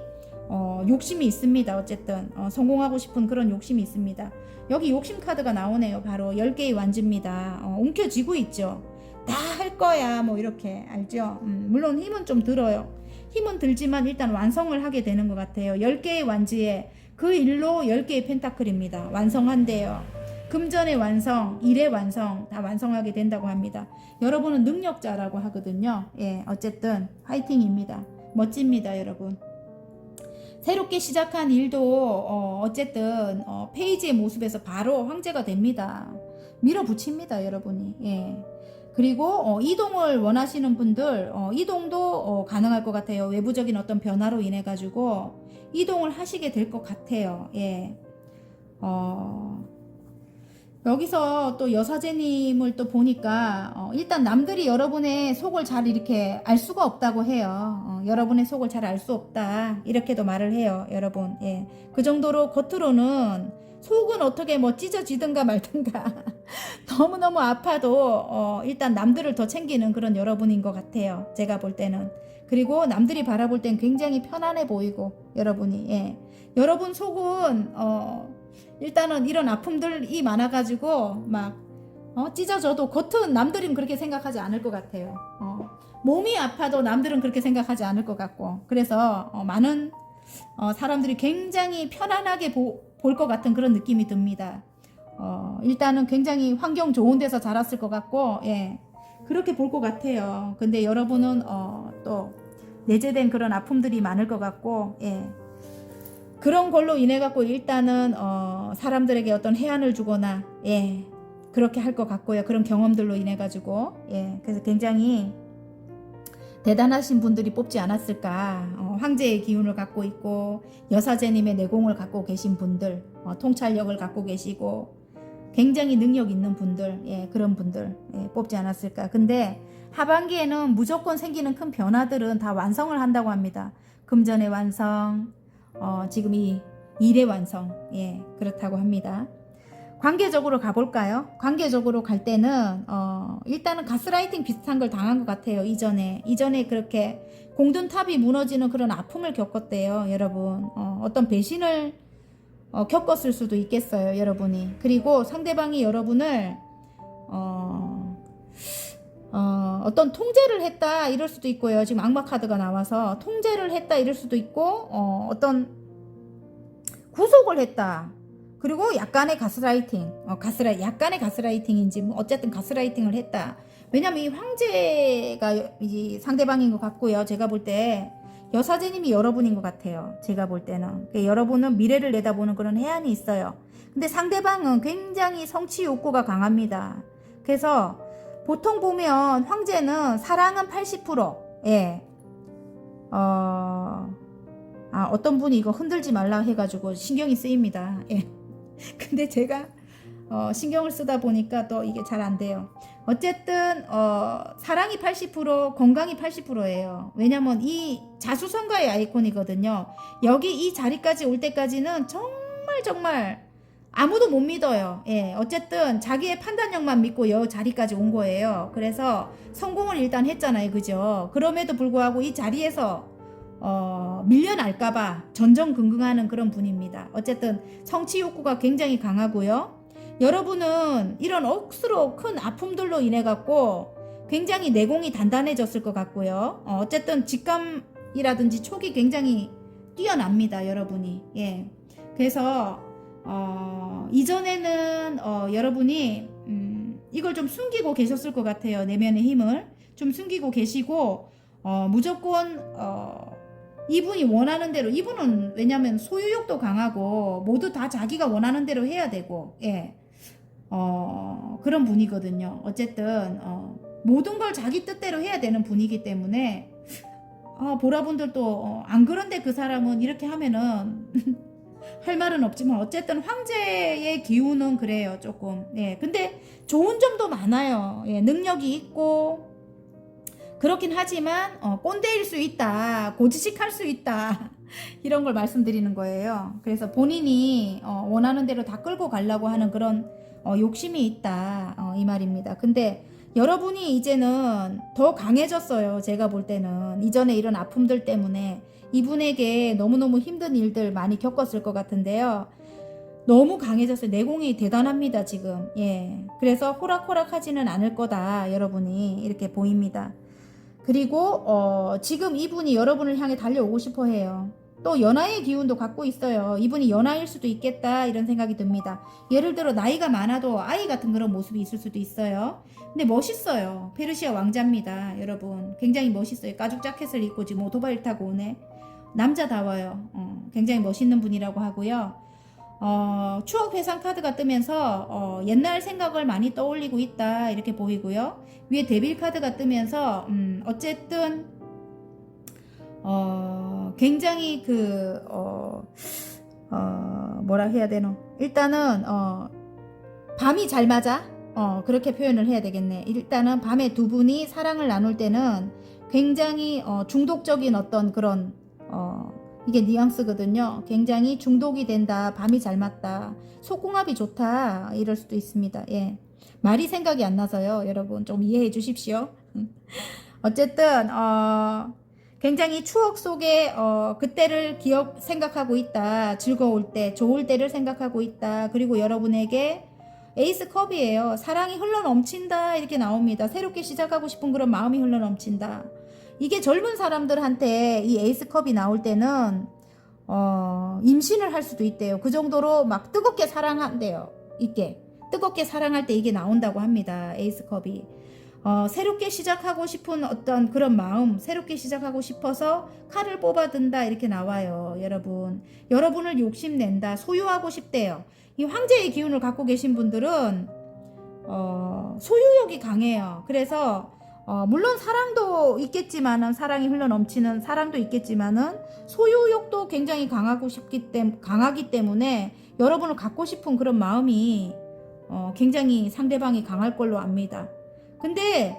[SPEAKER 1] 욕심이 있습니다. 어쨌든 성공하고 싶은 그런 욕심이 있습니다. 여기 욕심 카드가 나오네요. 바로 10개의 완지입니다. 움켜쥐고 있죠. 다 할 거야 뭐 이렇게 알죠. 물론 힘은 좀 들어요. 힘은 들지만 일단 완성을 하게 되는 것 같아요. 10개의 완지에 그 일로 10개의 펜타클입니다. 완성한대요. 금전의 완성, 일의 완성 다 완성하게 된다고 합니다. 여러분은 능력자라고 하거든요. 어쨌든 화이팅입니다. 멋집니다 여러분. 새롭게 시작한 일도 어쨌든 페이지의 모습에서 바로 황제가 됩니다. 밀어붙입니다 여러분이. 그리고 이동을 원하시는 분들 이동도 가능할 것 같아요. 외부적인 어떤 변화로 인해 가지고 이동을 하시게 될 것 같아요. 여기서 또 여사제님을 또 보니까 일단 남들이 여러분의 속을 잘 이렇게 알 수가 없다고 해요. 여러분의 속을 잘 알 수 없다 이렇게도 말을 해요 여러분. 그 정도로 겉으로는 속은 어떻게 뭐 찢어지든가 말든가 너무너무 아파도 일단 남들을 더 챙기는 그런 여러분인 것 같아요. 제가 볼 때는. 그리고 남들이 바라볼 땐 굉장히 편안해 보이고 여러분이 여러분 속은 일단은 이런 아픔들이 많아가지고 막 찢어져도 겉은 남들은 그렇게 생각하지 않을 것 같아요. 몸이 아파도 남들은 그렇게 생각하지 않을 것 같고 그래서 많은 사람들이 굉장히 편안하게 볼 것 같은 그런 느낌이 듭니다. 일단은 굉장히 환경 좋은 데서 자랐을 것 같고 그렇게 볼 것 같아요. 근데 여러분은 또 내재된 그런 아픔들이 많을 것 같고 그런 걸로 인해 갖고 일단은 사람들에게 어떤 해안을 주거나 그렇게 할 것 같고요. 그런 경험들로 인해 가지고 그래서 굉장히 대단하신 분들이 뽑지 않았을까. 황제의 기운을 갖고 있고 여사제님의 내공을 갖고 계신 분들, 통찰력을 갖고 계시고 굉장히 능력 있는 분들, 그런 분들 뽑지 않았을까. 근데 하반기에는 무조건 생기는 큰 변화들은 다 완성을 한다고 합니다. 금전의 완성, 지금 이 일의 완성, 그렇다고 합니다. 관계적으로 가볼까요? 관계적으로 갈 때는 일단은 가스라이팅 비슷한 걸 당한 것 같아요. 이전에 그렇게 공든탑이 무너지는 그런 아픔을 겪었대요. 여러분 어떤 배신을 겪었을 수도 있겠어요. 여러분이. 그리고 상대방이 여러분을 어떤 통제를 했다 이럴 수도 있고요. 지금 악마 카드가 나와서 통제를 했다 이럴 수도 있고 어떤 구속을 했다. 그리고 약간의 가스라이팅, 약간의 가스라이팅인지 뭐 어쨌든 가스라이팅을 했다. 왜냐면 이 황제가 이 상대방인 것 같고요. 제가 볼 때 여사제님이 여러분인 것 같아요. 제가 볼 때는 여러분은 미래를 내다보는 그런 해안이 있어요. 근데 상대방은 굉장히 성취 욕구가 강합니다. 그래서 보통 보면 황제는 사랑은 80%, 어떤 분이 이거 흔들지 말라 해가지고 신경이 쓰입니다. 근데 제가 신경을 쓰다 보니까 또 이게 잘 안 돼요. 어쨌든 사랑이 80%, 건강이 80%예요. 왜냐면 이 자수성가의 아이콘이거든요. 여기 이 자리까지 올 때까지는 정말 아무도 못 믿어요. 예, 어쨌든 자기의 판단력만 믿고 여 자리까지 온 거예요. 그래서 성공을 일단 했잖아요. 그죠? 그럼에도 불구하고 이 자리에서 밀려날까봐 전전긍긍하는 그런 분입니다. 어쨌든 성취 욕구가 굉장히 강하고요. 여러분은 이런 억수로 큰 아픔들로 인해 갖고 굉장히 내공이 단단해졌을 것 같고요. 어쨌든 직감이라든지 촉이 굉장히 뛰어납니다. 여러분이. 예. 그래서 이전에는 여러분이 이걸 좀 숨기고 계셨을 것 같아요. 내면의 힘을 좀 숨기고 계시고 무조건 이분이 원하는 대로, 이분은 왜냐면 소유욕도 강하고 모두 다 자기가 원하는 대로 해야 되고, 예. 그런 분이거든요. 어쨌든 모든 걸 자기 뜻대로 해야 되는 분이기 때문에 보라분들도 안 그런데 그 사람은 이렇게 하면은 할 말은 없지만 어쨌든 황제의 기운은 그래요. 조금. 예. 근데 좋은 점도 많아요. 예. 능력이 있고 그렇긴 하지만 꼰대일 수 있다. 고지식할 수 있다. 이런 걸 말씀드리는 거예요. 그래서 본인이 원하는 대로 다 끌고 가려고 하는 그런 욕심이 있다. 이 말입니다. 근데 여러분이 이제는 더 강해졌어요. 제가 볼 때는 이전에 이런 아픔들 때문에 이분에게 너무너무 힘든 일들 많이 겪었을 것 같은데요. 너무 강해졌어요. 내공이 대단합니다. 지금. 예. 그래서 호락호락하지는 않을 거다. 여러분이 이렇게 보입니다. 그리고 지금 이분이 여러분을 향해 달려오고 싶어 해요. 또 연하의 기운도 갖고 있어요. 이분이 연하일 수도 있겠다 이런 생각이 듭니다. 예를 들어 나이가 많아도 아이 같은 그런 모습이 있을 수도 있어요. 근데 멋있어요. 페르시아 왕자입니다. 여러분 굉장히 멋있어요. 가죽 자켓을 입고 지금 오토바이를 타고 오네. 남자다워요. 굉장히 멋있는 분이라고 하고요. 추억 회상 카드가 뜨면서 옛날 생각을 많이 떠올리고 있다 이렇게 보이고요. 위에 데빌 카드가 뜨면서 어쨌든 굉장히 뭐라 해야 되노? 일단은 밤이 잘 맞아. 그렇게 표현을 해야 되겠네. 일단은 밤에 두 분이 사랑을 나눌 때는 굉장히 중독적인 어떤 그런 이게 뉘앙스거든요. 굉장히 중독이 된다. 밤이 잘 맞다. 속궁합이 좋다. 이럴 수도 있습니다. 예. 말이 생각이 안 나서요. 여러분 좀 이해해 주십시오. 어쨌든 굉장히 추억 속에 그때를 생각하고 있다. 즐거울 때, 좋을 때를 생각하고 있다. 그리고 여러분에게 에이스 컵이에요. 사랑이 흘러넘친다 이렇게 나옵니다. 새롭게 시작하고 싶은 그런 마음이 흘러넘친다. 이게 젊은 사람들한테 이 에이스 컵이 나올 때는 임신을 할 수도 있대요. 그 정도로 막 뜨겁게 사랑한대요. 이게 뜨겁게 사랑할 때 이게 나온다고 합니다. 에이스 컵이. 새롭게 시작하고 싶은 어떤 그런 마음, 새롭게 시작하고 싶어서 칼을 뽑아든다 이렇게 나와요. 여러분을 욕심낸다, 소유하고 싶대요. 이 황제의 기운을 갖고 계신 분들은 소유욕이 강해요. 그래서 물론 사랑도 있겠지만은, 사랑이 흘러넘치는 사랑도 있겠지만은 소유욕도 굉장히 강하기 때문에 여러분을 갖고 싶은 그런 마음이 굉장히 상대방이 강할 걸로 압니다. 근데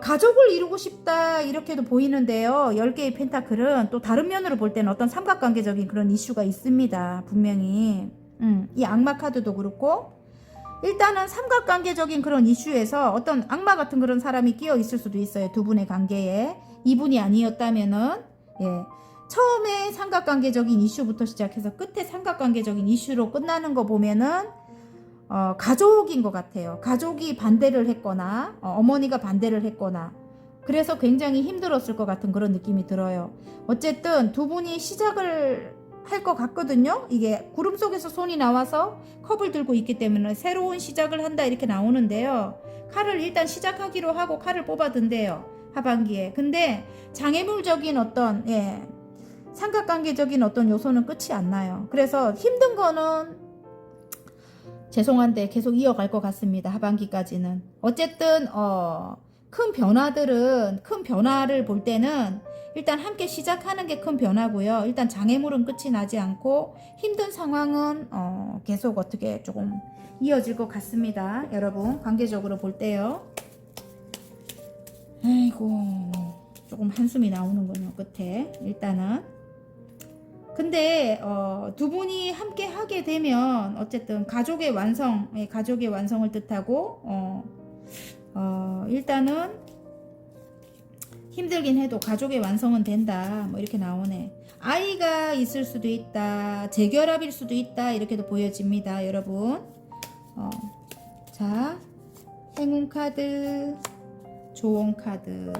[SPEAKER 1] 가족을 이루고 싶다 이렇게도 보이는데요. 10개의 펜타클은 또 다른 면으로 볼 때는 어떤 삼각관계적인 그런 이슈가 있습니다. 분명히 이 악마 카드도 그렇고 일단은 삼각관계적인 그런 이슈에서 어떤 악마 같은 그런 사람이 끼어 있을 수도 있어요. 두 분의 관계에. 이분이 아니었다면은 처음에 삼각관계적인 이슈부터 시작해서 끝에 삼각관계적인 이슈로 끝나는 거 보면은 가족인 것 같아요. 가족이 반대를 했거나 어머니가 반대를 했거나 그래서 굉장히 힘들었을 것 같은 그런 느낌이 들어요. 어쨌든 두 분이 시작을 할 것 같거든요. 이게 구름 속에서 손이 나와서 컵을 들고 있기 때문에 새로운 시작을 한다 이렇게 나오는데요. 칼을 일단 시작하기로 하고 칼을 뽑아든대요. 하반기에. 근데 장애물적인 어떤 삼각관계적인 어떤 요소는 끝이 안 나요. 그래서 힘든 거는 죄송한데 계속 이어갈 것 같습니다. 하반기까지는. 어쨌든 큰 변화들은, 큰 변화를 볼 때는 일단 함께 시작하는 게 큰 변화고요. 일단 장애물은 끝이 나지 않고 힘든 상황은 계속 어떻게 조금 이어질 것 같습니다. 여러분 관계적으로 볼 때요. 아이고 조금 한숨이 나오는군요. 끝에 일단은. 근데 두 분이 함께 하게 되면 어쨌든 가족의 완성, 가족의 완성을 뜻하고 일단은 힘들긴 해도 가족의 완성은 된다. 뭐 이렇게 나오네. 아이가 있을 수도 있다. 재결합일 수도 있다. 이렇게도 보여집니다. 여러분. 자, 행운 카드, 조언 카드.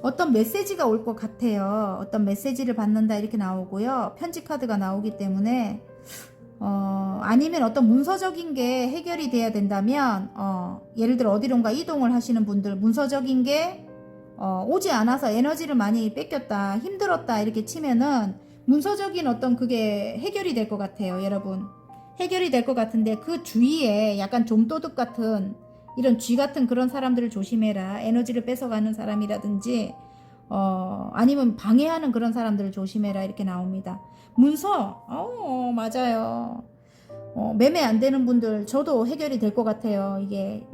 [SPEAKER 1] 어떤 메시지가 올 것 같아요. 어떤 메시지를 받는다 이렇게 나오고요. 편지 카드가 나오기 때문에 아니면 어떤 문서적인 게 해결이 돼야 된다면 예를 들어 어디론가 이동을 하시는 분들 문서적인 게 오지 않아서 에너지를 많이 뺏겼다, 힘들었다 이렇게 치면은 문서적인 어떤 그게 해결이 될 것 같아요. 여러분 해결이 될 것 같은데 그 주위에 약간 좀도둑 같은 이런 쥐 같은 그런 사람들을 조심해라. 에너지를 뺏어가는 사람이라든지 아니면 방해하는 그런 사람들을 조심해라 이렇게 나옵니다. 문서 맞아요. 매매 안 되는 분들 저도 해결이 될 것 같아요. 이게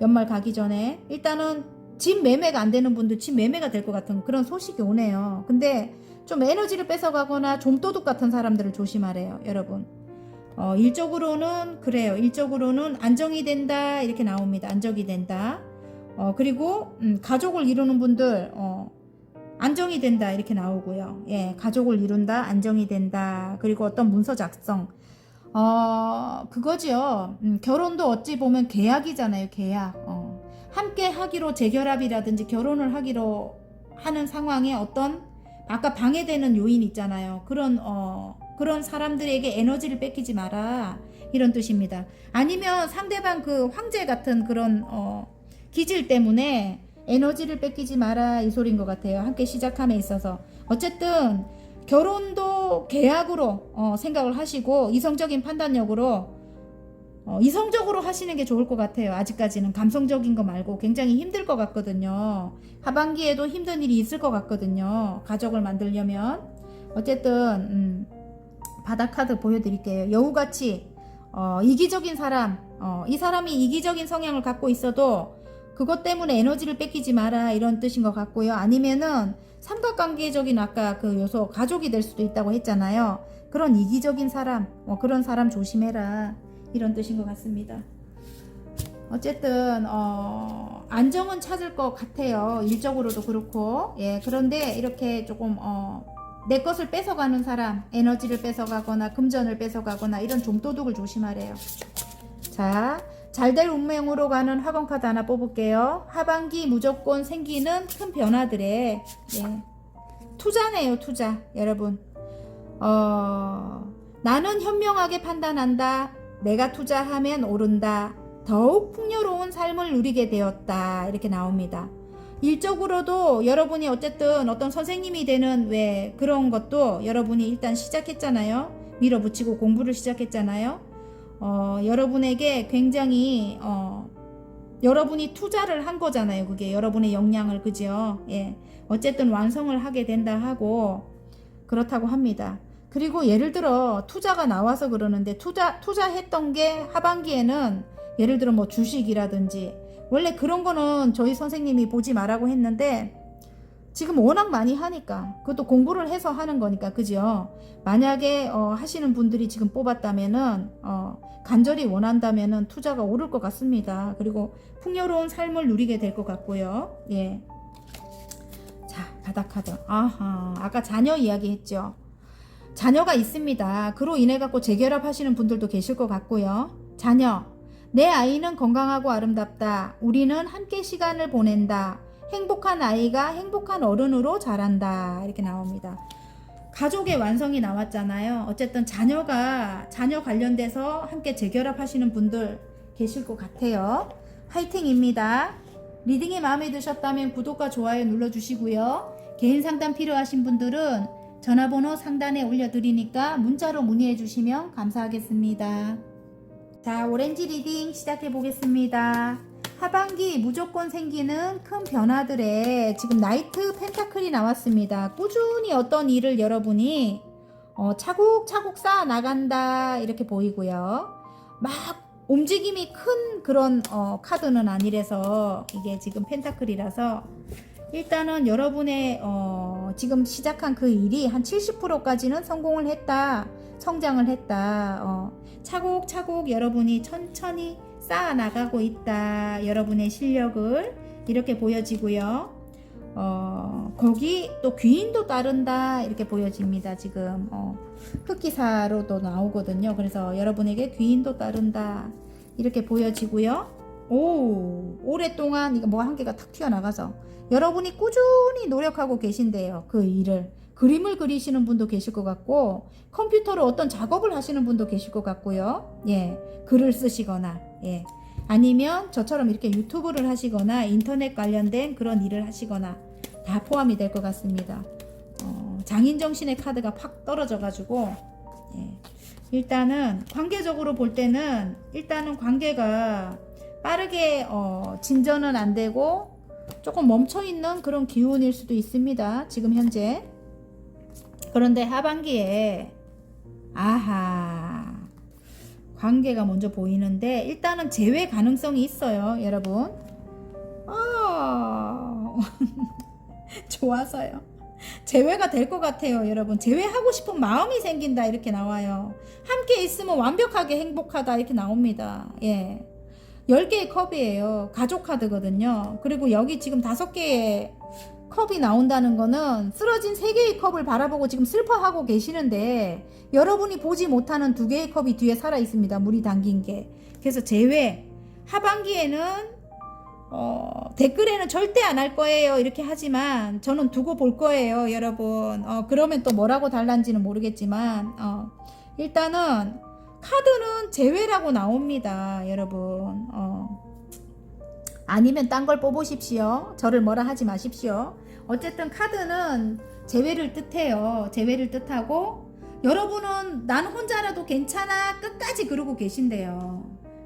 [SPEAKER 1] 연말 가기 전에 일단은 집 매매가 안 되는 분들 집 매매가 될 것 같은 그런 소식이 오네요. 근데 좀 에너지를 뺏어가거나 좀도둑 같은 사람들을 조심하래요. 여러분 일적으로는 그래요. 일적으로는 안정이 된다 이렇게 나옵니다. 안정이 된다. 그리고 가족을 이루는 분들 안정이 된다 이렇게 나오고요. 예, 가족을 이룬다, 안정이 된다. 그리고 어떤 문서 작성 그거죠. 결혼도 어찌 보면 계약이잖아요. 계약. 함께 하기로 재결합이라든지 결혼을 하기로 하는 상황에 어떤 아까 방해되는 요인 있잖아요. 그런 사람들에게 에너지를 뺏기지 마라 이런 뜻입니다. 아니면 상대방 그 황제 같은 그런 기질 때문에 에너지를 뺏기지 마라 이 소리인 것 같아요. 함께 시작함에 있어서 어쨌든 결혼도 계약으로 생각을 하시고 이성적인 판단력으로 이성적으로 하시는 게 좋을 것 같아요. 아직까지는 감성적인 거 말고 굉장히 힘들 것 같거든요. 하반기에도 힘든 일이 있을 것 같거든요. 가족을 만들려면 어쨌든 바닥 카드 보여드릴게요. 여우같이 이기적인 사람 이 사람이 이기적인 성향을 갖고 있어도 그것 때문에 에너지를 뺏기지 마라 이런 뜻인 것 같고요. 아니면은 삼각관계적인 아까 그 요소 가족이 될 수도 있다고 했잖아요. 그런 이기적인 사람 그런 사람 조심해라 이런 뜻인 것 같습니다. 어쨌든 안정은 찾을 것 같아요. 일적으로도 그렇고 예 그런데 이렇게 조금 내 것을 뺏어가는 사람 에너지를 뺏어가거나 금전을 뺏어가거나 이런 좀도둑을 조심하래요. 자 잘될 운명으로 가는 화번 카드 하나 뽑을게요. 하반기 무조건 생기는 큰 변화들의 투자네요. 투자 여러분 나는 현명하게 판단한다. 내가 투자하면 오른다. 더욱 풍요로운 삶을 누리게 되었다. 이렇게 나옵니다. 일적으로도 여러분이 어쨌든 어떤 선생님이 되는 왜 그런 것도 여러분이 일단 시작했잖아요. 밀어붙이고 공부를 시작했잖아요. 여러분에게 굉장히 여러분이 투자를 한 거잖아요. 그게 여러분의 역량을 그죠? 예. 어쨌든 완성을 하게 된다 하고 그렇다고 합니다. 그리고 예를 들어 투자가 나와서 그러는데 투자했던 게 하반기에는 예를 들어 뭐 주식이라든지 원래 그런 거는 저희 선생님이 보지 말라고 했는데 지금 워낙 많이 하니까 그것도 공부를 해서 하는 거니까 그죠? 만약에 하시는 분들이 지금 뽑았다면은 간절히 원한다면은 투자가 오를 것 같습니다. 그리고 풍요로운 삶을 누리게 될 것 같고요. 예. 자 바닥 카드. 아까 자녀 이야기 했죠. 자녀가 있습니다. 그로 인해 갖고 재결합 하시는 분들도 계실 것 같고요. 자녀, 내 아이는 건강하고 아름답다. 우리는 함께 시간을 보낸다. 행복한 아이가 행복한 어른으로 자란다. 이렇게 나옵니다. 가족의 완성이 나왔잖아요. 어쨌든 자녀 관련돼서 함께 재결합 하시는 분들 계실 것 같아요. 화이팅입니다. 리딩이 마음에 드셨다면 구독과 좋아요 눌러주시고요. 개인 상담 필요하신 분들은 전화번호 상단에 올려드리니까 문자로 문의해 주시면 감사하겠습니다. 자, 오렌지 리딩 시작해 보겠습니다. 하반기 무조건 생기는 큰 변화들에 지금 나이트 펜타클이 나왔습니다. 꾸준히 어떤 일을 여러분이 차곡차곡 쌓아 나간다 이렇게 보이고요. 막 움직임이 큰 그런 카드는 아니라서 이게 지금 펜타클이라서 일단은 여러분의 지금 시작한 그 일이 한 70%까지는 성공을 했다, 성장을 했다. 차곡차곡 여러분이 천천히 쌓아 나가고 있다. 여러분의 실력을 이렇게 보여지고요. 거기 또 귀인도 따른다 이렇게 보여집니다. 지금 흑기사로도 나오거든요. 그래서 여러분에게 귀인도 따른다 이렇게 보여지고요. 오, 오랫동안 이거 뭐 한 개가 탁 튀어나가서 여러분이 꾸준히 노력하고 계신데요. 그 일을 그림을 그리시는 분도 계실 것 같고 컴퓨터로 어떤 작업을 하시는 분도 계실 것 같고요. 예, 글을 쓰시거나 예, 아니면 저처럼 이렇게 유튜브를 하시거나 인터넷 관련된 그런 일을 하시거나 다 포함이 될 것 같습니다. 장인정신의 카드가 팍 떨어져 가지고 예, 일단은 관계적으로 볼 때는 일단은 관계가 빠르게 진전은 안 되고 조금 멈춰있는 그런 기운일 수도 있습니다. 지금 현재. 그런데 하반기에 아하 관계가 먼저 보이는데 일단은 재회 가능성이 있어요. 여러분 좋아서요. 재회가 될 것 같아요. 여러분 재회하고 싶은 마음이 생긴다 이렇게 나와요. 함께 있으면 완벽하게 행복하다 이렇게 나옵니다. 예, 10개의 컵이에요. 가족 카드거든요. 그리고 여기 지금 5개의 컵이 나온다는 거는 쓰러진 3개의 컵을 바라보고 지금 슬퍼하고 계시는데 여러분이 보지 못하는 2개의 컵이 뒤에 살아 있습니다. 물이 담긴 게. 그래서 재회 하반기에는 댓글에는 절대 안 할 거예요 이렇게 하지만 저는 두고 볼 거예요 여러분. 그러면 또 뭐라고 달란지는 모르겠지만 일단은 카드는 재회라고 나옵니다 여러분. 아니면 딴 걸 뽑으십시오. 저를 뭐라 하지 마십시오. 어쨌든 카드는 재회를 뜻해요. 재회를 뜻하고 여러분은 난 혼자라도 괜찮아 끝까지 그러고 계신데요.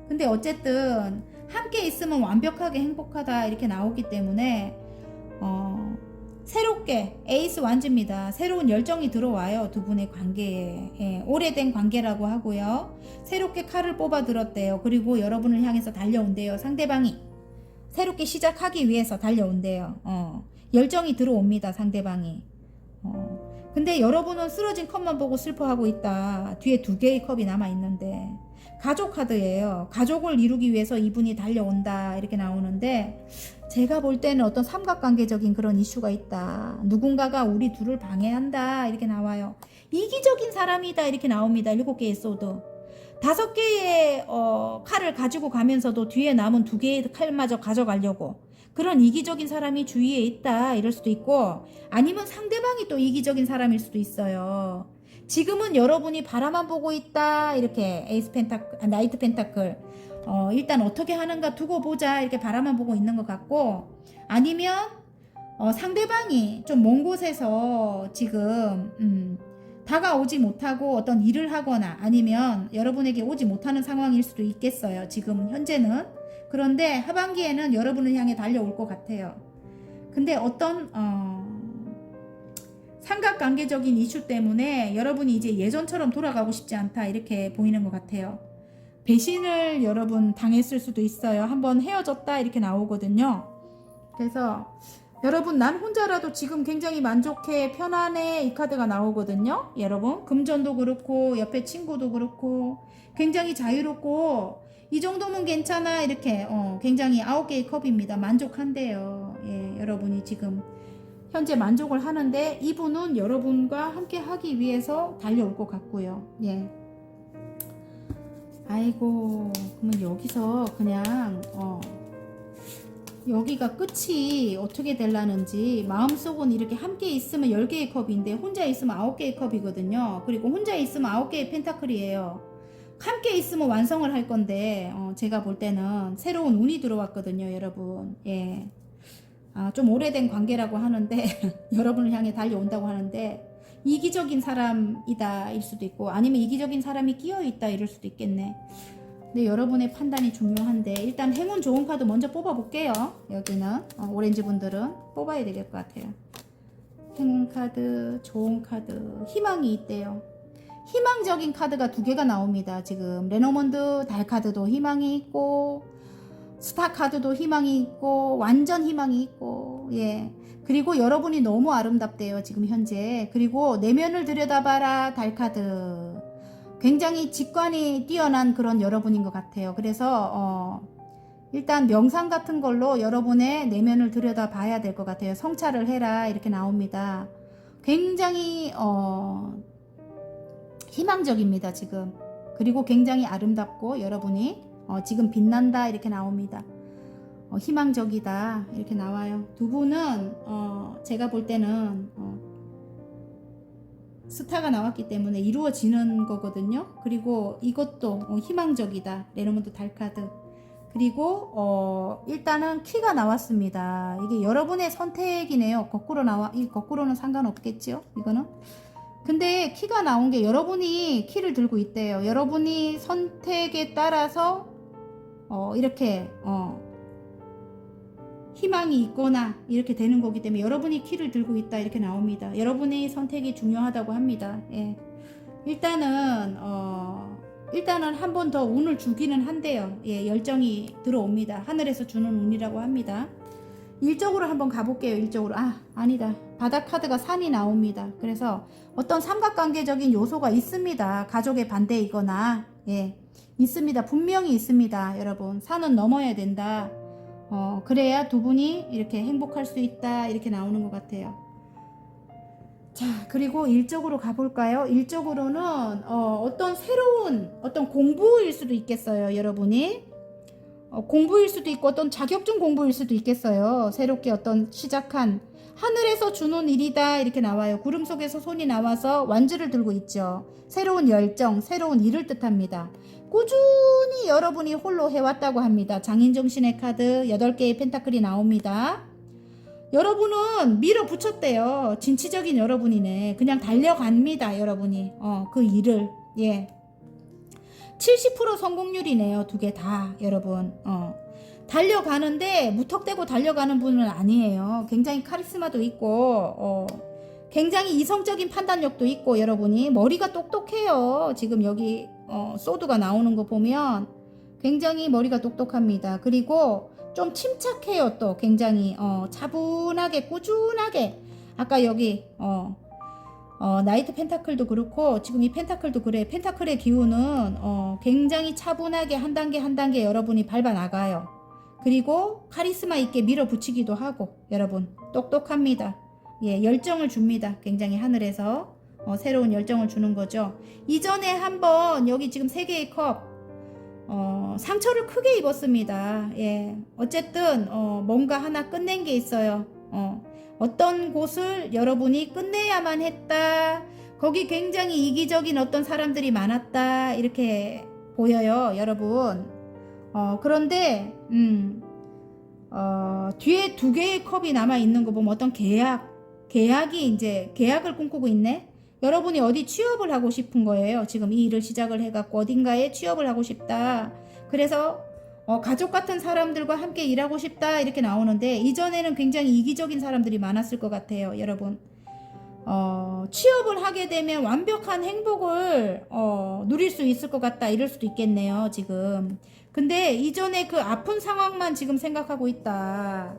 [SPEAKER 1] 근데 어쨌든 함께 있으면 완벽하게 행복하다 이렇게 나오기 때문에 새롭게 에이스 완즈입니다. 새로운 열정이 들어와요. 두 분의 관계에. 예, 오래된 관계라고 하고요. 새롭게 칼을 뽑아 들었대요. 그리고 여러분을 향해서 달려온대요. 상대방이 새롭게 시작하기 위해서 달려온대요. 열정이 들어옵니다. 상대방이. 근데 여러분은 쓰러진 컵만 보고 슬퍼하고 있다. 뒤에 2개의 컵이 남아있는데 가족 카드예요. 가족을 이루기 위해서 이분이 달려온다 이렇게 나오는데 제가 볼 때는 어떤 삼각관계적인 그런 이슈가 있다. 누군가가 우리 둘을 방해한다 이렇게 나와요. 이기적인 사람이다 이렇게 나옵니다. 7개의 소드. 5개의 칼을 가지고 가면서도 뒤에 남은 2개의 칼마저 가져가려고 그런 이기적인 사람이 주위에 있다 이럴 수도 있고 아니면 상대방이 또 이기적인 사람일 수도 있어요. 지금은 여러분이 바라만 보고 있다 이렇게 에이스 펜타클, 나이트 펜타클 일단 어떻게 하는가 두고 보자 이렇게 바라만 보고 있는 것 같고 아니면 상대방이 좀 먼 곳에서 지금 다가오지 못하고 어떤 일을 하거나 아니면 여러분에게 오지 못하는 상황일 수도 있겠어요. 지금 현재는. 그런데 하반기에는 여러분을 향해 달려올 것 같아요. 근데 어떤 삼각관계적인 이슈 때문에 여러분이 이제 예전처럼 돌아가고 싶지 않다 이렇게 보이는 것 같아요. 배신을 여러분 당했을 수도 있어요. 한번 헤어졌다 이렇게 나오거든요. 그래서 여러분 난 혼자라도 지금 굉장히 만족해 편안해 이 카드가 나오거든요. 여러분 금전도 그렇고 옆에 친구도 그렇고 굉장히 자유롭고 이 정도면 괜찮아 이렇게 굉장히 9개의 컵입니다. 만족한대요. 예, 여러분이 지금 현재 만족을 하는데 이분은 여러분과 함께 하기 위해서 달려올 것 같고요. 예. 아이고 그러면 여기서 그냥 여기가 끝이 어떻게 되려는지 마음속은 이렇게 함께 있으면 10개의 컵인데 혼자 있으면 9개의 컵이거든요. 그리고 혼자 있으면 9개의 펜타클이에요. 함께 있으면 완성을 할 건데 제가 볼 때는 새로운 운이 들어왔거든요 여러분. 예. 좀 오래된 관계라고 하는데 여러분을 향해 달려온다고 하는데 이기적인 사람이다 일 수도 있고 아니면 이기적인 사람이 끼어있다 이럴 수도 있겠네. 근데 여러분의 판단이 중요한데 일단 행운 좋은 카드 먼저 뽑아 볼게요. 여기는 오렌지 분들은 뽑아야 될 것 같아요. 행운 카드, 좋은 카드, 희망이 있대요. 희망적인 카드가 두 개가 나옵니다. 지금 레노먼드 달 카드도 희망이 있고 스타 카드도 희망이 있고 완전 희망이 있고 예. 그리고 여러분이 너무 아름답대요. 지금 현재. 그리고 내면을 들여다봐라 달 카드. 굉장히 직관이 뛰어난 그런 여러분인 것 같아요. 그래서 일단 명상 같은 걸로 여러분의 내면을 들여다봐야 될 것 같아요. 성찰을 해라 이렇게 나옵니다. 굉장히 희망적입니다. 지금. 그리고 굉장히 아름답고 여러분이 지금 빛난다 이렇게 나옵니다. 희망적이다 이렇게 나와요. 두 분은 제가 볼 때는 스타가 나왔기 때문에 이루어지는 거거든요. 그리고 이것도 희망적이다. 레노먼드 달카드. 그리고 일단은 키가 나왔습니다. 이게 여러분의 선택이네요. 거꾸로는 상관없겠죠. 이거는. 근데 키가 나온 게 여러분이 키를 들고 있대요. 여러분이 선택에 따라서 이렇게 희망이 있거나 이렇게 되는 거기 때문에 여러분이 키를 들고 있다 이렇게 나옵니다. 여러분의 선택이 중요하다고 합니다. 예. 일단은 한 번 더 운을 주기는 한데요. 예, 열정이 들어옵니다. 하늘에서 주는 운이라고 합니다. 일적으로 한번 가볼게요. 일적으로. 아니다. 바닥 카드가 산이 나옵니다. 그래서 어떤 삼각관계적인 요소가 있습니다. 가족의 반대이거나 예, 있습니다. 분명히 있습니다. 여러분 산은 넘어야 된다. 그래야 두 분이 이렇게 행복할 수 있다 이렇게 나오는 것 같아요. 자, 그리고 일적으로 가볼까요? 일적으로는 어떤 새로운 어떤 공부일 수도 있겠어요. 여러분이 공부일 수도 있고 어떤 자격증 공부일 수도 있겠어요. 새롭게 어떤 시작한 하늘에서 주는 일이다 이렇게 나와요. 구름 속에서 손이 나와서 완주를 들고 있죠. 새로운 열정, 새로운 일을 뜻합니다. 꾸준히 여러분이 홀로 해왔다고 합니다. 장인정신의 카드 8개의 펜타클이 나옵니다. 여러분은 밀어붙였대요. 진취적인 여러분이네. 그냥 달려갑니다. 여러분이 그 일을. 예. 70% 성공률이네요. 두 개 다 여러분. 달려가는데 무턱대고 달려가는 분은 아니에요. 굉장히 카리스마도 있고 굉장히 이성적인 판단력도 있고 여러분이 머리가 똑똑해요. 지금 여기 소드가 나오는 거 보면 굉장히 머리가 똑똑합니다. 그리고 좀 침착해요. 또 굉장히 차분하게 꾸준하게 아까 여기 나이트 펜타클도 그렇고 지금 이 펜타클도 그래. 펜타클의 기운은 굉장히 차분하게 한 단계 한 단계 여러분이 밟아 나가요. 그리고 카리스마 있게 밀어붙이기도 하고 여러분 똑똑합니다. 예, 열정을 줍니다. 굉장히 하늘에서 새로운 열정을 주는 거죠. 이전에 한번 여기 지금 3개의 컵 상처를 크게 입었습니다. 예, 어쨌든 뭔가 하나 끝낸 게 있어요. 어떤 곳을 여러분이 끝내야만 했다. 거기 굉장히 이기적인 어떤 사람들이 많았다. 이렇게 보여요, 여러분. 그런데 뒤에 2개의 컵이 남아 있는 거 보면 어떤 계약이 이제 계약을 꿈꾸고 있네. 여러분이 어디 취업을 하고 싶은 거예요. 지금 이 일을 시작을 해갖고 어딘가에 취업을 하고 싶다. 그래서 가족 같은 사람들과 함께 일하고 싶다 이렇게 나오는데 이전에는 굉장히 이기적인 사람들이 많았을 것 같아요. 여러분 취업을 하게 되면 완벽한 행복을 누릴 수 있을 것 같다 이럴 수도 있겠네요. 지금 근데 이전에 그 아픈 상황만 지금 생각하고 있다.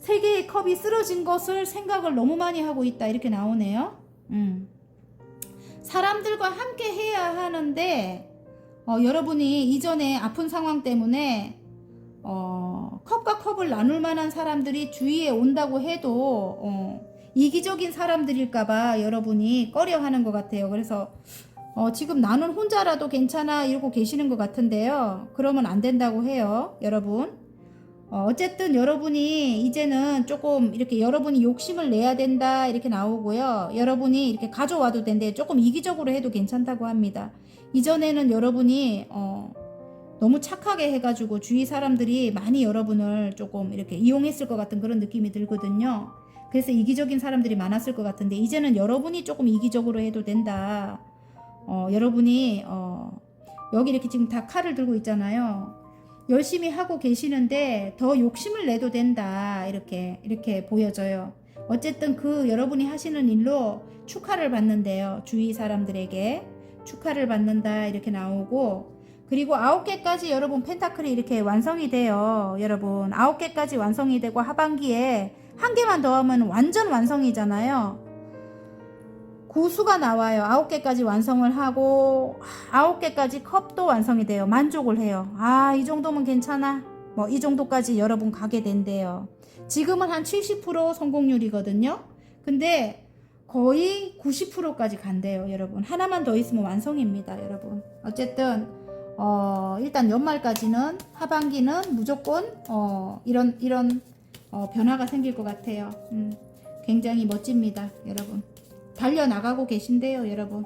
[SPEAKER 1] 3개의 컵이 쓰러진 것을 생각을 너무 많이 하고 있다 이렇게 나오네요. 사람들과 함께 해야 하는데 여러분이 이전에 아픈 상황 때문에 컵과 컵을 나눌 만한 사람들이 주위에 온다고 해도 이기적인 사람들일까봐 여러분이 꺼려하는 것 같아요. 그래서 지금 나는 혼자라도 괜찮아 이러고 계시는 것 같은데요. 그러면 안 된다고 해요. 여러분 어쨌든 여러분이 이제는 조금 이렇게 여러분이 욕심을 내야 된다 이렇게 나오고요. 여러분이 이렇게 가져와도 된대. 조금 이기적으로 해도 괜찮다고 합니다. 이전에는 여러분이 너무 착하게 해가지고 주위 사람들이 많이 여러분을 조금 이렇게 이용했을 것 같은 그런 느낌이 들거든요. 그래서 이기적인 사람들이 많았을 것 같은데 이제는 여러분이 조금 이기적으로 해도 된다. 여러분이 여기 이렇게 지금 다 칼을 들고 있잖아요. 열심히 하고 계시는데 더 욕심을 내도 된다. 이렇게 보여져요. 어쨌든 그 여러분이 하시는 일로 축하를 받는데요. 주위 사람들에게 축하를 받는다 이렇게 나오고, 그리고 9개까지 여러분 펜타클이 이렇게 완성이 돼요. 여러분 9개까지 완성이 되고 하반기에 한 개만 더 하면 완전 완성이잖아요. 구수가 나와요. 9개까지 완성을 하고 9개까지 컵도 완성이 돼요. 만족을 해요. 아, 이 정도면 괜찮아. 뭐 이 정도까지 여러분 가게 된대요. 지금은 한 70% 성공률이거든요. 근데 거의 90%까지 간대요. 여러분 하나만 더 있으면 완성입니다. 여러분 어쨌든 일단 연말까지는, 하반기는 무조건 이런 변화가 생길 것 같아요. 굉장히 멋집니다. 여러분 달려나가고 계신데요. 여러분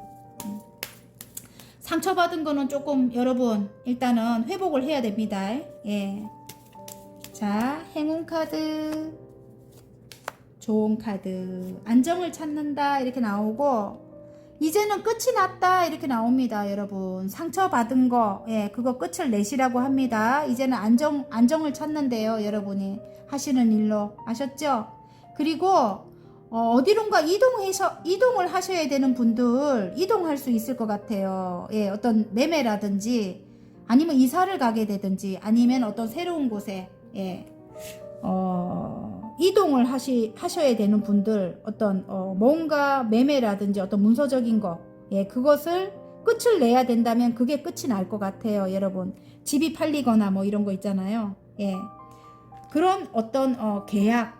[SPEAKER 1] 상처받은 거는 조금 여러분 일단은 회복을 해야 됩니다. 예. 자, 행운 카드, 좋은 카드, 안정을 찾는다 이렇게 나오고, 이제는 끝이 났다 이렇게 나옵니다. 여러분 상처받은 거, 예, 그거 끝을 내시라고 합니다. 이제는 안정을 찾는데요. 여러분이 하시는 일로, 아셨죠? 그리고 어디론가 이동을 하셔야 되는 분들 이동할 수 있을 것 같아요. 예, 어떤 매매라든지 아니면 이사를 가게 되든지 아니면 어떤 새로운 곳에, 예, 이동을 하셔야 되는 분들, 어떤 뭔가 매매라든지 어떤 문서적인 거, 예, 그것을 끝을 내야 된다면 그게 끝이 날 것 같아요. 여러분 집이 팔리거나 뭐 이런 거 있잖아요. 예, 그런 어떤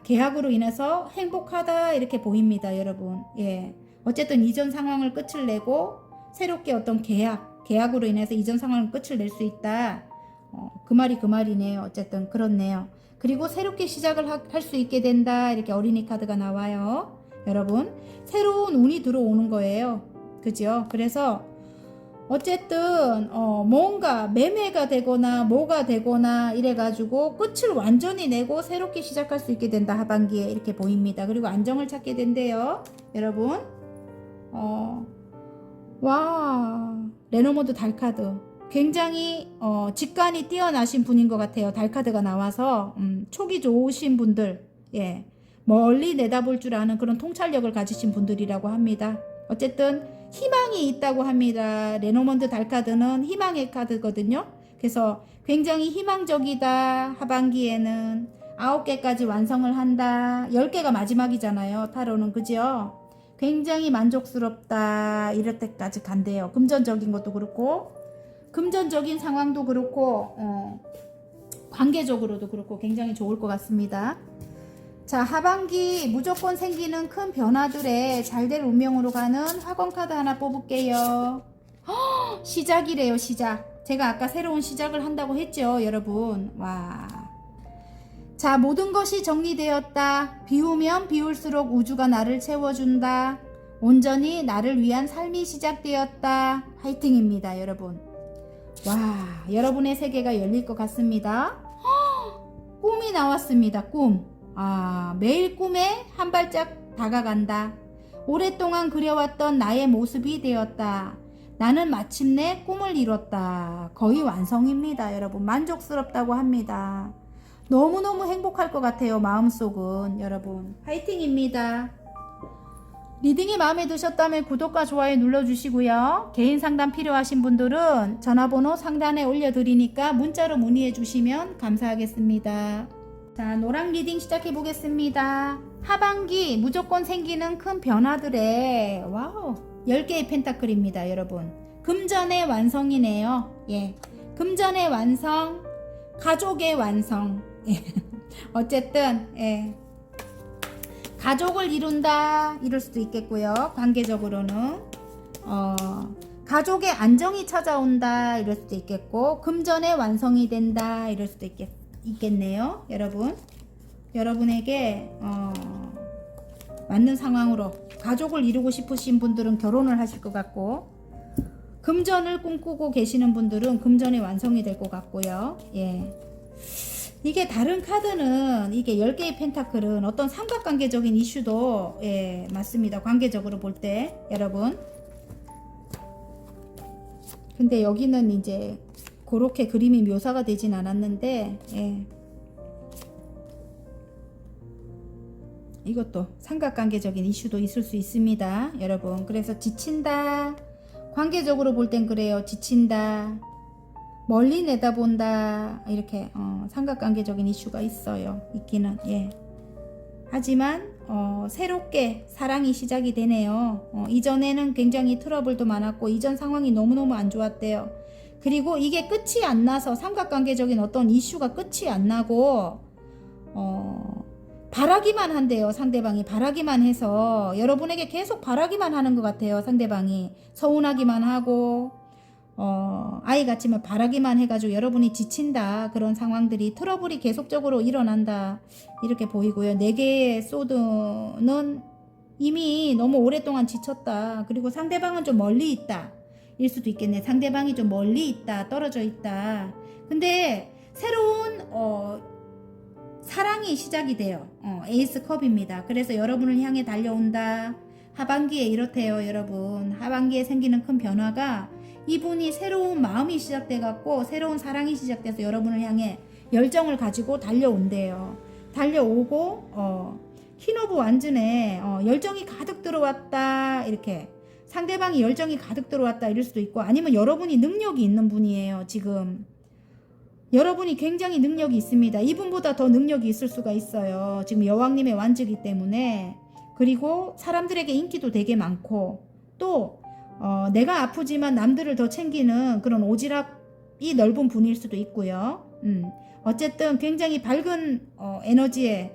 [SPEAKER 1] 계약으로 인해서 행복하다 이렇게 보입니다. 여러분, 예, 어쨌든 이전 상황을 끝을 내고 새롭게 어떤 계약으로 인해서 이전 상황을 끝을 낼 수 있다. 그 말이 그 말이네요. 어쨌든 그렇네요. 그리고 새롭게 시작을 할 수 있게 된다. 이렇게 어린이 카드가 나와요. 여러분 새로운 운이 들어오는 거예요. 그죠? 그래서 어쨌든 뭔가 매매가 되거나 뭐가 되거나 이래가지고 끝을 완전히 내고 새롭게 시작할 수 있게 된다. 하반기에 이렇게 보입니다. 그리고 안정을 찾게 된대요. 여러분 와, 레노모드 달카드 굉장히 직관이 뛰어나신 분인 것 같아요. 달카드가 나와서 촉이 좋으신 분들, 예, 멀리 내다볼 줄 아는 그런 통찰력을 가지신 분들이라고 합니다. 어쨌든 희망이 있다고 합니다. 레노먼드 달카드는 희망의 카드거든요. 그래서 굉장히 희망적이다. 하반기에는 9개까지 완성을 한다. 10개가 마지막이잖아요. 타로는, 그죠? 굉장히 만족스럽다. 이럴 때까지 간대요. 금전적인 것도 그렇고, 금전적인 상황도 그렇고, 관계적으로도 그렇고 굉장히 좋을 것 같습니다. 자, 하반기 무조건 생기는 큰 변화들에 잘될 운명으로 가는 화권 카드 하나 뽑을게요. 시작이래요. 시작. 제가 아까 새로운 시작을 한다고 했죠, 여러분. 와. 자, 모든 것이 정리되었다. 비우면 비울수록 우주가 나를 채워준다. 온전히 나를 위한 삶이 시작되었다. 화이팅입니다, 여러분. 와, 여러분의 세계가 열릴 것 같습니다. 꿈이 나왔습니다. 꿈. 아, 매일 꿈에 한 발짝 다가간다. 오랫동안 그려왔던 나의 모습이 되었다. 나는 마침내 꿈을 이뤘다. 거의 완성입니다. 여러분 만족스럽다고 합니다. 너무너무 행복할 것 같아요. 마음속은. 여러분 화이팅입니다. 리딩이 마음에 드셨다면 구독과 좋아요 눌러주시고요. 개인 상담 필요하신 분들은 전화번호 상단에 올려드리니까 문자로 문의해 주시면 감사하겠습니다. 자, 노랑 리딩 시작해 보겠습니다. 하반기 무조건 생기는 큰 변화들의 와우 10개의 펜타클입니다. 여러분 금전의 완성이네요. 예, 금전의 완성, 가족의 완성. 예. 어쨌든 예. 가족을 이룬다 이럴 수도 있겠고요. 관계적으로는 가족의 안정이 찾아온다 이럴 수도 있겠고, 금전의 완성이 된다 이럴 수도 있겠네요. 여러분 여러분에게 맞는 상황으로 가족을 이루고 싶으신 분들은 결혼을 하실 것 같고, 금전을 꿈꾸고 계시는 분들은 금전의 완성이 될 것 같고요. 예. 이게 다른 카드는 이게 10개의 펜타클은 어떤 삼각관계적인 이슈도 예, 맞습니다. 관계적으로 볼 때 여러분 근데 여기는 이제 그렇게 그림이 묘사가 되진 않았는데, 예. 이것도 삼각관계적인 이슈도 있을 수 있습니다, 여러분. 그래서 지친다. 관계적으로 볼 땐 그래요. 지친다. 멀리 내다본다. 이렇게 삼각관계적인 이슈가 있어요. 있기는. 예. 하지만 새롭게 사랑이 시작이 되네요. 이전에는 굉장히 트러블도 많았고 이전 상황이 너무너무 안 좋았대요. 그리고 이게 끝이 안 나서 삼각관계적인 어떤 이슈가 끝이 안 나고 바라기만 한대요. 상대방이 바라기만 해서 여러분에게 계속 바라기만 하는 것 같아요. 상대방이 서운하기만 하고 아이 같지만 바라기만 해가지고 여러분이 지친다. 그런 상황들이 트러블이 계속적으로 일어난다. 이렇게 보이고요. 4개의 소드는 이미 너무 오랫동안 지쳤다. 그리고 상대방은 좀 멀리 있다. 일 수도 있겠네. 상대방이 좀 멀리 있다. 떨어져 있다. 근데 새로운 사랑이 시작이 돼요. 에이스 컵입니다. 그래서 여러분을 향해 달려온다. 하반기에 이렇대요. 여러분. 하반기에 생기는 큰 변화가 이분이 새로운 마음이 시작돼 갖고 새로운 사랑이 시작돼서 여러분을 향해 열정을 가지고 달려온대요. 달려오고 퀸 오브 완전에 열정이 가득 들어왔다. 이렇게 상대방이 열정이 가득 들어왔다 이럴 수도 있고, 아니면 여러분이 능력이 있는 분이에요. 지금 여러분이 굉장히 능력이 있습니다. 이분보다 더 능력이 있을 수가 있어요. 지금 여왕님의 완주기 때문에. 그리고 사람들에게 인기도 되게 많고, 또 내가 아프지만 남들을 더 챙기는 그런 오지랖이 넓은 분일 수도 있고요. 어쨌든 굉장히 밝은 에너지의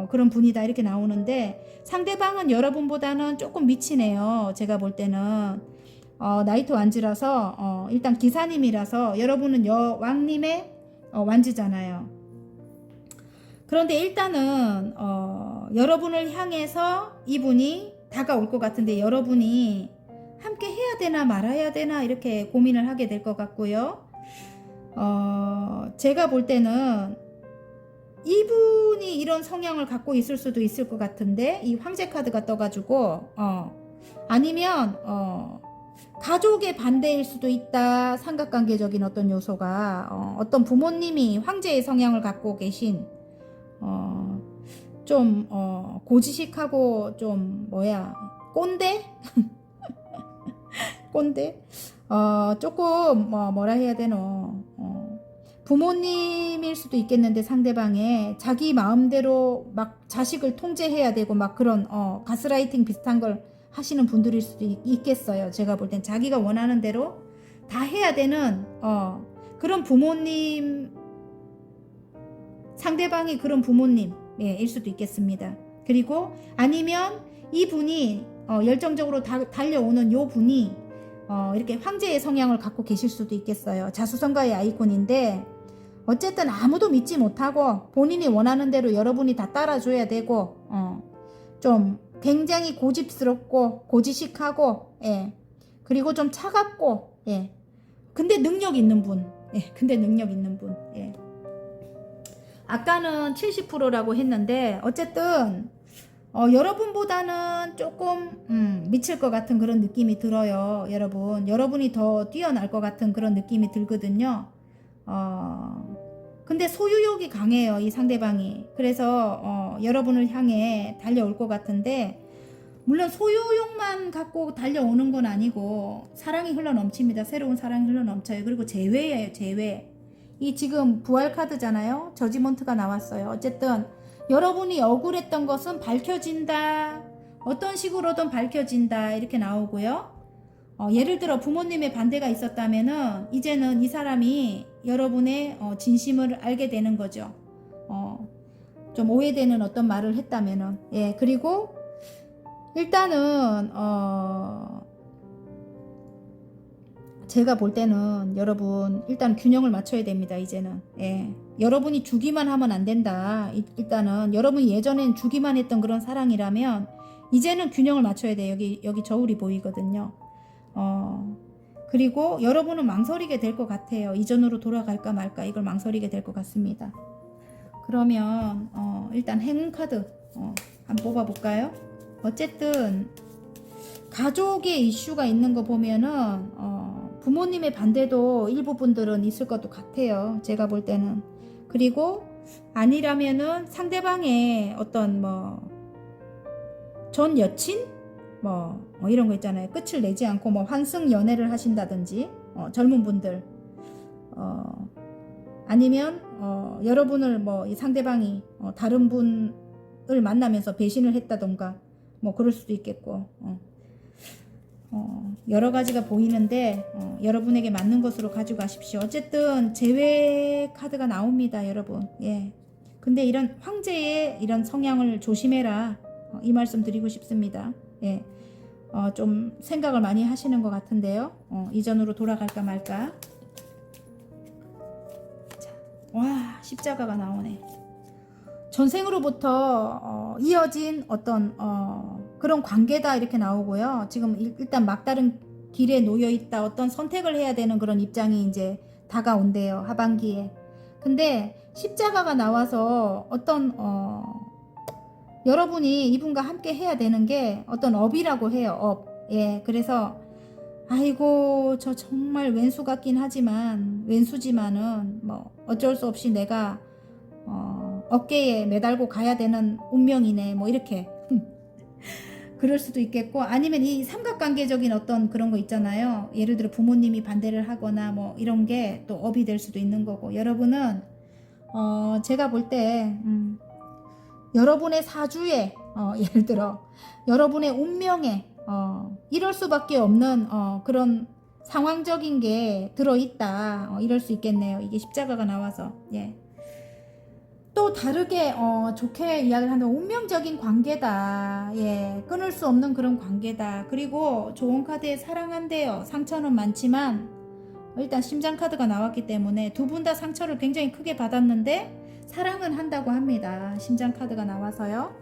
[SPEAKER 1] 그런 분이다 이렇게 나오는데, 상대방은 여러분보다는 조금 미치네요. 제가 볼 때는 나이트 완주라서 일단 기사님이라서 여러분은 여왕님의 완주잖아요. 그런데 일단은 여러분을 향해서 이분이 다가올 것 같은데, 여러분이 함께 해야 되나 말아야 되나 이렇게 고민을 하게 될 것 같고요. 제가 볼 때는 이분이 이런 성향을 갖고 있을 수도 있을 것 같은데, 이 황제 카드가 떠가지고 아니면 가족의 반대일 수도 있다. 삼각관계적인 어떤 요소가 어떤 부모님이 황제의 성향을 갖고 계신 좀 고지식하고 좀 꼰대? 꼰대? 조금 뭐라 해야 되노? 부모님일 수도 있겠는데, 상대방의 자기 마음대로 막 자식을 통제해야 되고 막 그런 가스라이팅 비슷한 걸 하시는 분들일 수도 있겠어요. 제가 볼 땐 자기가 원하는 대로 다 해야 되는 그런 부모님, 상대방이 그런 부모님일 수도 있겠습니다. 그리고 아니면 이분이 열정적으로 달려오는 요 분이 이렇게 황제의 성향을 갖고 계실 수도 있겠어요. 자수성가의 아이콘인데, 어쨌든 아무도 믿지 못하고 본인이 원하는 대로 여러분이 다 따라줘야 되고 좀 굉장히 고집스럽고 고지식하고, 예. 그리고 좀 차갑고, 예. 근데 능력 있는 분. 예. 근데 능력 있는 분. 예. 아까는 70%라고 했는데 어쨌든 여러분보다는 조금 미칠 것 같은 그런 느낌이 들어요. 여러분이 더 뛰어날 것 같은 그런 느낌이 들거든요. 근데 소유욕이 강해요, 이 상대방이. 그래서 여러분을 향해 달려올 것 같은데, 물론 소유욕만 갖고 달려오는 건 아니고 사랑이 흘러넘칩니다. 새로운 사랑이 흘러넘쳐요. 그리고 재회예요, 재회. 이 지금 부활 카드잖아요. 저지먼트가 나왔어요. 어쨌든 여러분이 억울했던 것은 밝혀진다. 어떤 식으로든 밝혀진다. 이렇게 나오고요. 예를 들어 부모님의 반대가 있었다면은 이제는 이 사람이 여러분의 진심을 알게 되는 거죠. 좀 오해되는 어떤 말을 했다면은. 예, 그리고 일단은 제가 볼 때는 여러분 일단 균형을 맞춰야 됩니다. 이제는. 예. 여러분이 주기만 하면 안 된다. 일단은 여러분이 예전엔 주기만 했던 그런 사랑이라면 이제는 균형을 맞춰야 돼요. 여기 저울이 보이거든요. 그리고 여러분은 망설이게 될 것 같아요. 이전으로 돌아갈까 말까 이걸 망설이게 될 것 같습니다. 그러면 일단 행운 카드 한번 뽑아볼까요? 어쨌든 가족의 이슈가 있는 거 보면은 부모님의 반대도 일부 분들은 있을 것도 같아요. 제가 볼 때는. 그리고 아니라면은 상대방의 어떤 뭐 전 여친 뭐 이런 거 있잖아요. 끝을 내지 않고 뭐 환승 연애를 하신다든지 젊은 분들 아니면 여러분을 뭐 이 상대방이 다른 분을 만나면서 배신을 했다던가 뭐 그럴 수도 있겠고 여러 가지가 보이는데 여러분에게 맞는 것으로 가지고 가십시오. 어쨌든 재회 카드가 나옵니다, 여러분. 예. 근데 이런 황제의 이런 성향을 조심해라. 이 말씀 드리고 싶습니다. 예. 좀 생각을 많이 하시는 것 같은데요. 이전으로 돌아갈까 말까. 자, 와, 십자가가 나오네. 전생으로부터 이어진 어떤 그런 관계다 이렇게 나오고요. 지금 일단 막다른 길에 놓여 있다. 어떤 선택을 해야 되는 그런 입장이 이제 다가온대요. 하반기에. 근데 십자가가 나와서 어떤 여러분이 이분과 함께 해야 되는 게 어떤 업이라고 해요. 업. 예. 그래서 아이고 저 정말 왼수 같긴 하지만 왼수지만은 뭐 어쩔 수 없이 내가 어깨에 매달고 가야 되는 운명이네 뭐 이렇게 그럴 수도 있겠고 아니면 이 삼각관계적인 어떤 그런 거 있잖아요. 예를 들어 부모님이 반대를 하거나 뭐 이런 게 또 업이 될 수도 있는 거고 여러분은 제가 볼 때 여러분의 사주에 예를 들어 여러분의 운명에 이럴 수밖에 없는 그런 상황적인 게 들어있다 이럴 수 있겠네요. 이게 십자가가 나와서 예. 또 다르게 좋게 이야기를 하는 운명적인 관계다. 예, 끊을 수 없는 그런 관계다. 그리고 좋은 카드에 사랑한대요. 상처는 많지만 일단 심장 카드가 나왔기 때문에 두 분 다 상처를 굉장히 크게 받았는데 사랑은 한다고 합니다. 심장 카드가 나와서요.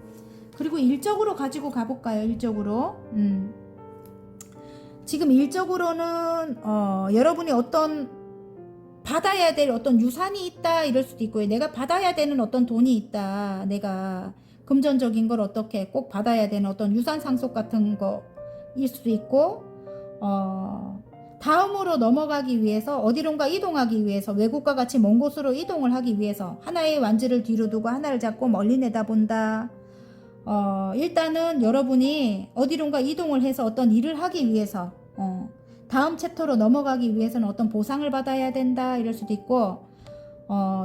[SPEAKER 1] 그리고 일적으로 가지고 가볼까요? 일적으로 지금 일적으로는 여러분이 어떤 받아야 될 어떤 유산이 있다 이럴 수도 있고요. 내가 받아야 되는 어떤 돈이 있다. 내가 금전적인 걸 어떻게 꼭 받아야 되는 어떤 유산 상속 같은 거일 수도 있고 다음으로 넘어가기 위해서 어디론가 이동하기 위해서 외국과 같이 먼 곳으로 이동을 하기 위해서 하나의 완지를 뒤로 두고 하나를 잡고 멀리 내다본다. 일단은 여러분이 어디론가 이동을 해서 어떤 일을 하기 위해서 다음 챕터로 넘어가기 위해서는 어떤 보상을 받아야 된다 이럴 수도 있고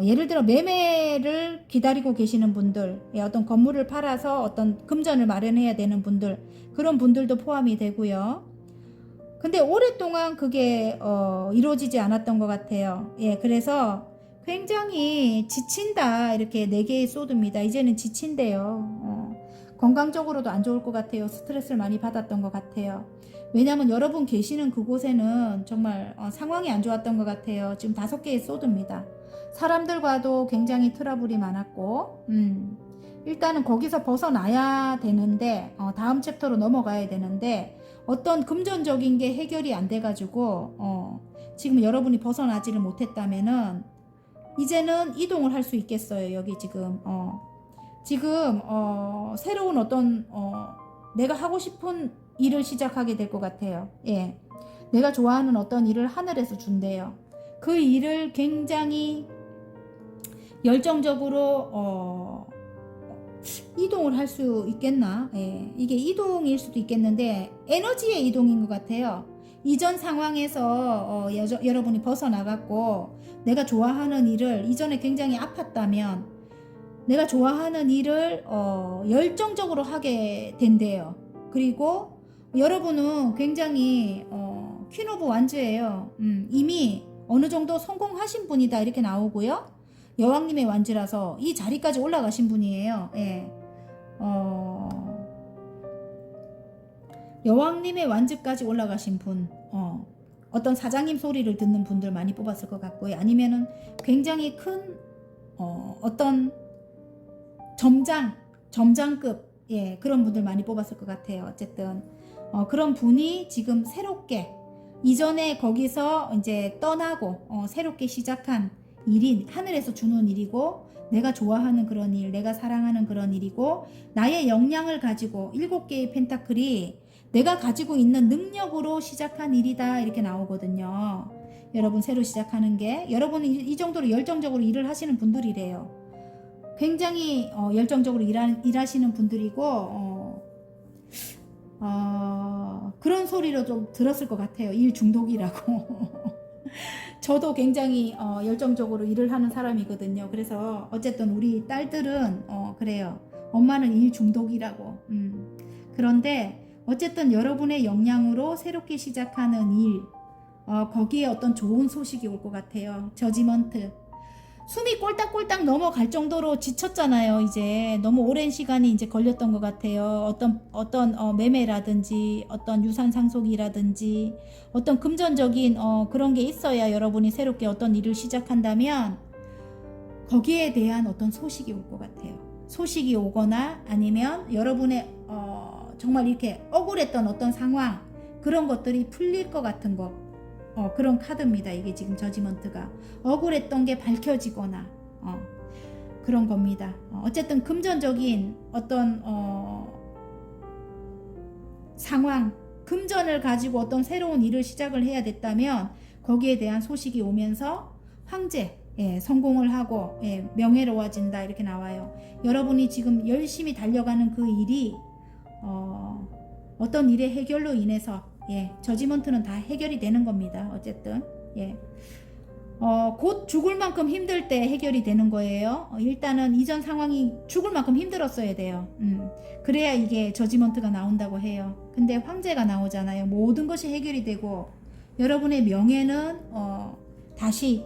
[SPEAKER 1] 예를 들어 매매를 기다리고 계시는 분들 어떤 건물을 팔아서 어떤 금전을 마련해야 되는 분들 그런 분들도 포함이 되고요. 근데 오랫동안 그게 이루어지지 않았던 것 같아요. 예, 그래서 굉장히 지친다 이렇게 4개의 소드입니다. 이제는 지친대요. 건강적으로도 안 좋을 것 같아요. 스트레스를 많이 받았던 것 같아요. 왜냐하면 여러분 계시는 그곳에는 정말 상황이 안 좋았던 것 같아요. 지금 5개의 소드입니다. 사람들과도 굉장히 트러블이 많았고 일단은 거기서 벗어나야 되는데 다음 챕터로 넘어가야 되는데 어떤 금전적인 게 해결이 안 돼가지고 지금 여러분이 벗어나지를 못했다면은 이제는 이동을 할 수 있겠어요. 여기 지금 새로운 어떤 내가 하고 싶은 일을 시작하게 될 것 같아요. 예, 내가 좋아하는 어떤 일을 하늘에서 준대요. 그 일을 굉장히 열정적으로 이동을 할 수 있겠나? 예, 이게 이동일 수도 있겠는데 에너지의 이동인 것 같아요. 이전 상황에서 여러분이 벗어나갔고 내가 좋아하는 일을 이전에 굉장히 아팠다면 내가 좋아하는 일을 열정적으로 하게 된대요. 그리고 여러분은 굉장히 퀸 오브 완즈예요. 이미 어느 정도 성공하신 분이다 이렇게 나오고요. 여왕님의 완즈라서 이 자리까지 올라가신 분이에요. 예. 여왕님의 완즈까지 올라가신 분. 어떤 사장님 소리를 듣는 분들 많이 뽑았을 것 같고요. 아니면은 굉장히 큰 어떤 점장급 예, 그런 분들 많이 뽑았을 것 같아요. 어쨌든 그런 분이 지금 새롭게 이전에 거기서 이제 떠나고 새롭게 시작한 일이 하늘에서 주는 일이고 내가 좋아하는 그런 일, 내가 사랑하는 그런 일이고 나의 역량을 가지고 7개의 펜타클이 내가 가지고 있는 능력으로 시작한 일이다 이렇게 나오거든요. 여러분 새로 시작하는 게 여러분이 이 정도로 열정적으로 일을 하시는 분들이래요. 굉장히 열정적으로 일하시는 분들이고 그런 소리로 좀 들었을 것 같아요. 일 중독이라고. 저도 굉장히 열정적으로 일을 하는 사람이거든요. 그래서 어쨌든 우리 딸들은 그래요. 엄마는 일 중독이라고. 그런데 어쨌든 여러분의 역량으로 새롭게 시작하는 일, 거기에 어떤 좋은 소식이 올 것 같아요. 저지먼트. 숨이 꼴딱꼴딱 넘어갈 정도로 지쳤잖아요. 이제 너무 오랜 시간이 이제 걸렸던 것 같아요. 어떤 매매라든지 어떤 유산 상속이라든지 어떤 금전적인 그런 게 있어야 여러분이 새롭게 어떤 일을 시작한다면 거기에 대한 어떤 소식이 올 것 같아요. 소식이 오거나 아니면 여러분의 정말 이렇게 억울했던 어떤 상황 그런 것들이 풀릴 것 같은 거. 그런 카드입니다. 이게 지금 저지먼트가 억울했던 게 밝혀지거나 그런 겁니다. 어쨌든 금전적인 어떤 상황, 금전을 가지고 어떤 새로운 일을 시작을 해야 됐다면 거기에 대한 소식이 오면서 황제, 성공을 하고 명예로워진다 이렇게 나와요. 여러분이 지금 열심히 달려가는 그 일이 어떤 일의 해결로 인해서 저지먼트는 다 해결이 되는 겁니다. 어쨌든 곧 죽을 만큼 힘들 때 해결이 되는 거예요. 일단은 이전 상황이 죽을 만큼 힘들었어야 돼요. 그래야 이게 저지먼트가 나온다고 해요. 근데 황제가 나오잖아요. 모든 것이 해결이 되고 여러분의 명예는 다시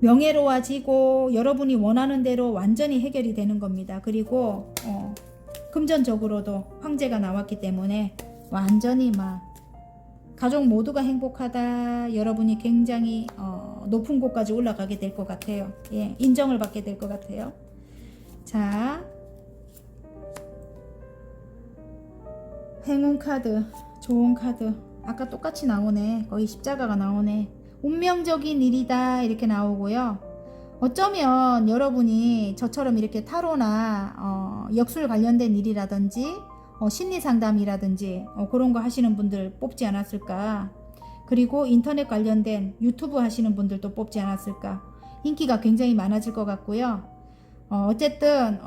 [SPEAKER 1] 명예로워지고 여러분이 원하는 대로 완전히 해결이 되는 겁니다. 그리고 금전적으로도 황제가 나왔기 때문에 완전히 막 가족 모두가 행복하다. 여러분이 굉장히 높은 곳까지 올라가게 될 것 같아요. 인정을 받게 될 것 같아요. 자, 행운 카드, 좋은 카드. 아까 똑같이 나오네. 거의 십자가가 나오네. 운명적인 일이다 이렇게 나오고요. 어쩌면 여러분이 저처럼 이렇게 타로나 역술 관련된 일이라든지 심리 상담이라든지 그런 거 하시는 분들 뽑지 않았을까. 그리고 인터넷 관련된 유튜브 하시는 분들도 뽑지 않았을까. 인기가 굉장히 많아질 것 같고요. 어쨌든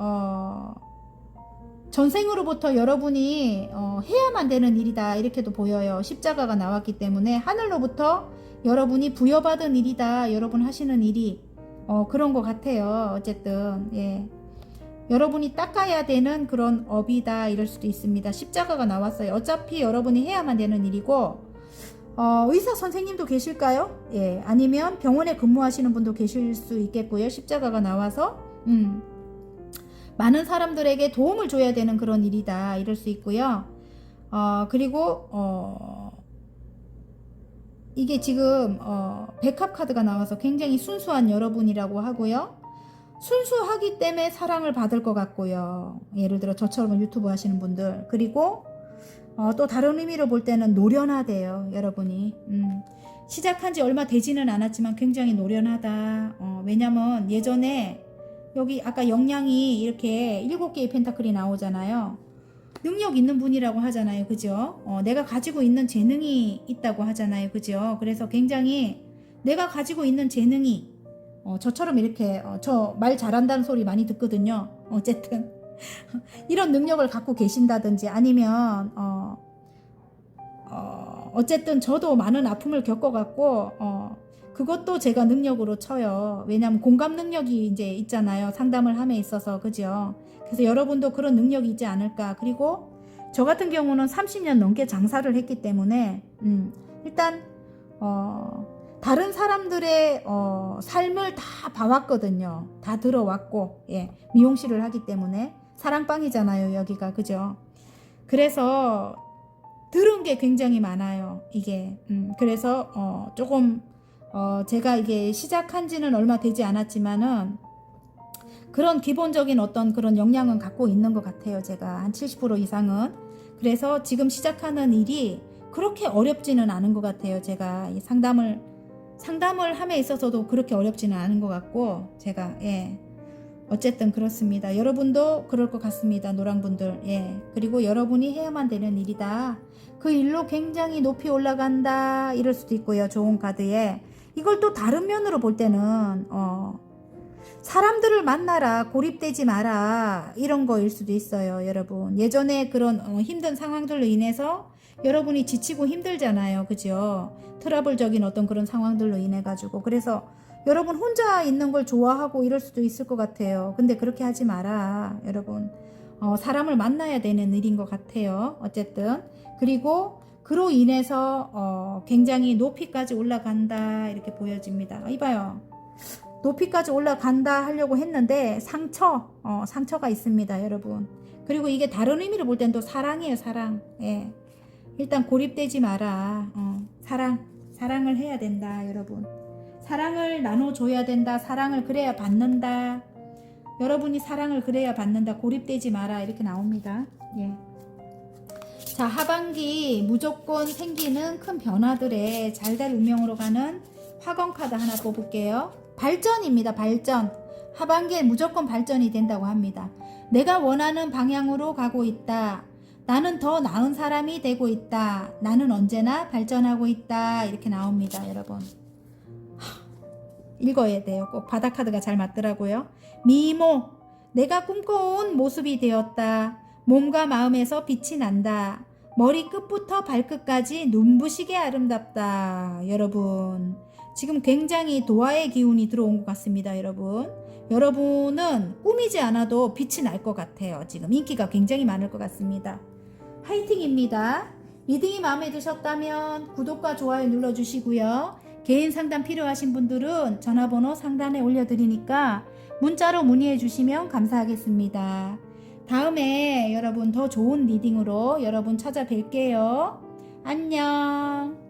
[SPEAKER 1] 전생으로부터 여러분이 해야만 되는 일이다 이렇게도 보여요. 십자가가 나왔기 때문에 하늘로부터 여러분이 부여받은 일이다. 여러분 하시는 일이 그런 것 같아요. 어쨌든 여러분이 닦아야 되는 그런 업이다 이럴 수도 있습니다. 십자가가 나왔어요. 어차피 여러분이 해야만 되는 일이고 의사 선생님도 계실까요? 아니면 병원에 근무하시는 분도 계실 수 있겠고요. 십자가가 나와서 많은 사람들에게 도움을 줘야 되는 그런 일이다 이럴 수 있고요. 그리고 이게 지금 백합 카드가 나와서 굉장히 순수한 여러분이라고 하고요. 순수하기 때문에 사랑을 받을 것 같고요. 예를 들어 저처럼 유튜브 하시는 분들. 그리고 또 다른 의미로 볼 때는 노련하대요. 여러분이 시작한 지 얼마 되지는 않았지만 굉장히 노련하다. 왜냐면 예전에 여기 아까 역량이 이렇게 7개의 펜타클이 나오잖아요. 능력 있는 분이라고 하잖아요. 그죠? 내가 가지고 있는 재능이 있다고 하잖아요. 그죠? 그래서 굉장히 내가 가지고 있는 재능이 저처럼 이렇게 저 말 잘한다는 소리 많이 듣거든요. 어쨌든 이런 능력을 갖고 계신다든지 아니면 어쨌든 저도 많은 아픔을 겪어갖고 그것도 제가 능력으로 쳐요. 왜냐하면 공감 능력이 이제 있잖아요. 상담을 함에 있어서. 그죠? 그래서 여러분도 그런 능력이 있지 않을까. 그리고 저 같은 경우는 30년 넘게 장사를 했기 때문에 일단 다른 사람들의 삶을 다 봐왔거든요. 다 들어왔고 미용실을 하기 때문에 사랑방이잖아요. 여기가. 그죠? 그래서 들은 게 굉장히 많아요. 이게 그래서 조금 제가 이게 시작한 지는 얼마 되지 않았지만은 그런 기본적인 어떤 그런 역량은 갖고 있는 것 같아요. 제가 한 70% 이상은. 그래서 지금 시작하는 일이 그렇게 어렵지는 않은 것 같아요. 제가 이 상담을 함에 있어서도 그렇게 어렵지는 않은 것 같고 제가 어쨌든 그렇습니다. 여러분도 그럴 것 같습니다. 노랑분들. 예. 그리고 여러분이 해야만 되는 일이다. 그 일로 굉장히 높이 올라간다. 이럴 수도 있고요. 좋은 카드에. 이걸 또 다른 면으로 볼 때는 사람들을 만나라. 고립되지 마라. 이런 거일 수도 있어요. 여러분. 예전에 그런 힘든 상황들로 인해서 여러분이 지치고 힘들잖아요. 그죠? 트러블적인 어떤 그런 상황들로 인해 가지고. 그래서 여러분 혼자 있는 걸 좋아하고 이럴 수도 있을 것 같아요. 근데 그렇게 하지 마라. 여러분. 사람을 만나야 되는 일인 것 같아요. 어쨌든. 그리고 그로 인해서 굉장히 높이까지 올라간다. 이렇게 보여집니다. 이봐요. 높이까지 올라간다 하려고 했는데 상처가 있습니다. 여러분. 그리고 이게 다른 의미로 볼 땐 또 사랑이에요. 사랑. 예. 일단 고립되지 마라. 사랑을 해야 된다. 여러분. 사랑을 나눠줘야 된다. 사랑을 그래야 받는다. 여러분이 사랑을 그래야 받는다. 고립되지 마라. 이렇게 나옵니다. 예. 자, 하반기 무조건 생기는 큰 변화들의 잘 될 운명으로 가는 화건 카드 하나 뽑을게요. 발전입니다. 발전. 하반기에 무조건 발전이 된다고 합니다. 내가 원하는 방향으로 가고 있다. 나는 더 나은 사람이 되고 있다. 나는 언제나 발전하고 있다. 이렇게 나옵니다. 여러분. 읽어야 돼요. 꼭 바닥카드가 잘 맞더라고요. 미모. 내가 꿈꿔온 모습이 되었다. 몸과 마음에서 빛이 난다. 머리 끝부터 발끝까지 눈부시게 아름답다. 여러분. 지금 굉장히 도화의 기운이 들어온 것 같습니다. 여러분. 여러분은 꾸미지 않아도 빛이 날 것 같아요. 지금 인기가 굉장히 많을 것 같습니다. 화이팅입니다. 리딩이 마음에 드셨다면 구독과 좋아요 눌러주시고요. 개인 상담 필요하신 분들은 전화번호 상단에 올려드리니까 문자로 문의해 주시면 감사하겠습니다. 다음에 여러분 더 좋은 리딩으로 여러분 찾아뵐게요. 안녕.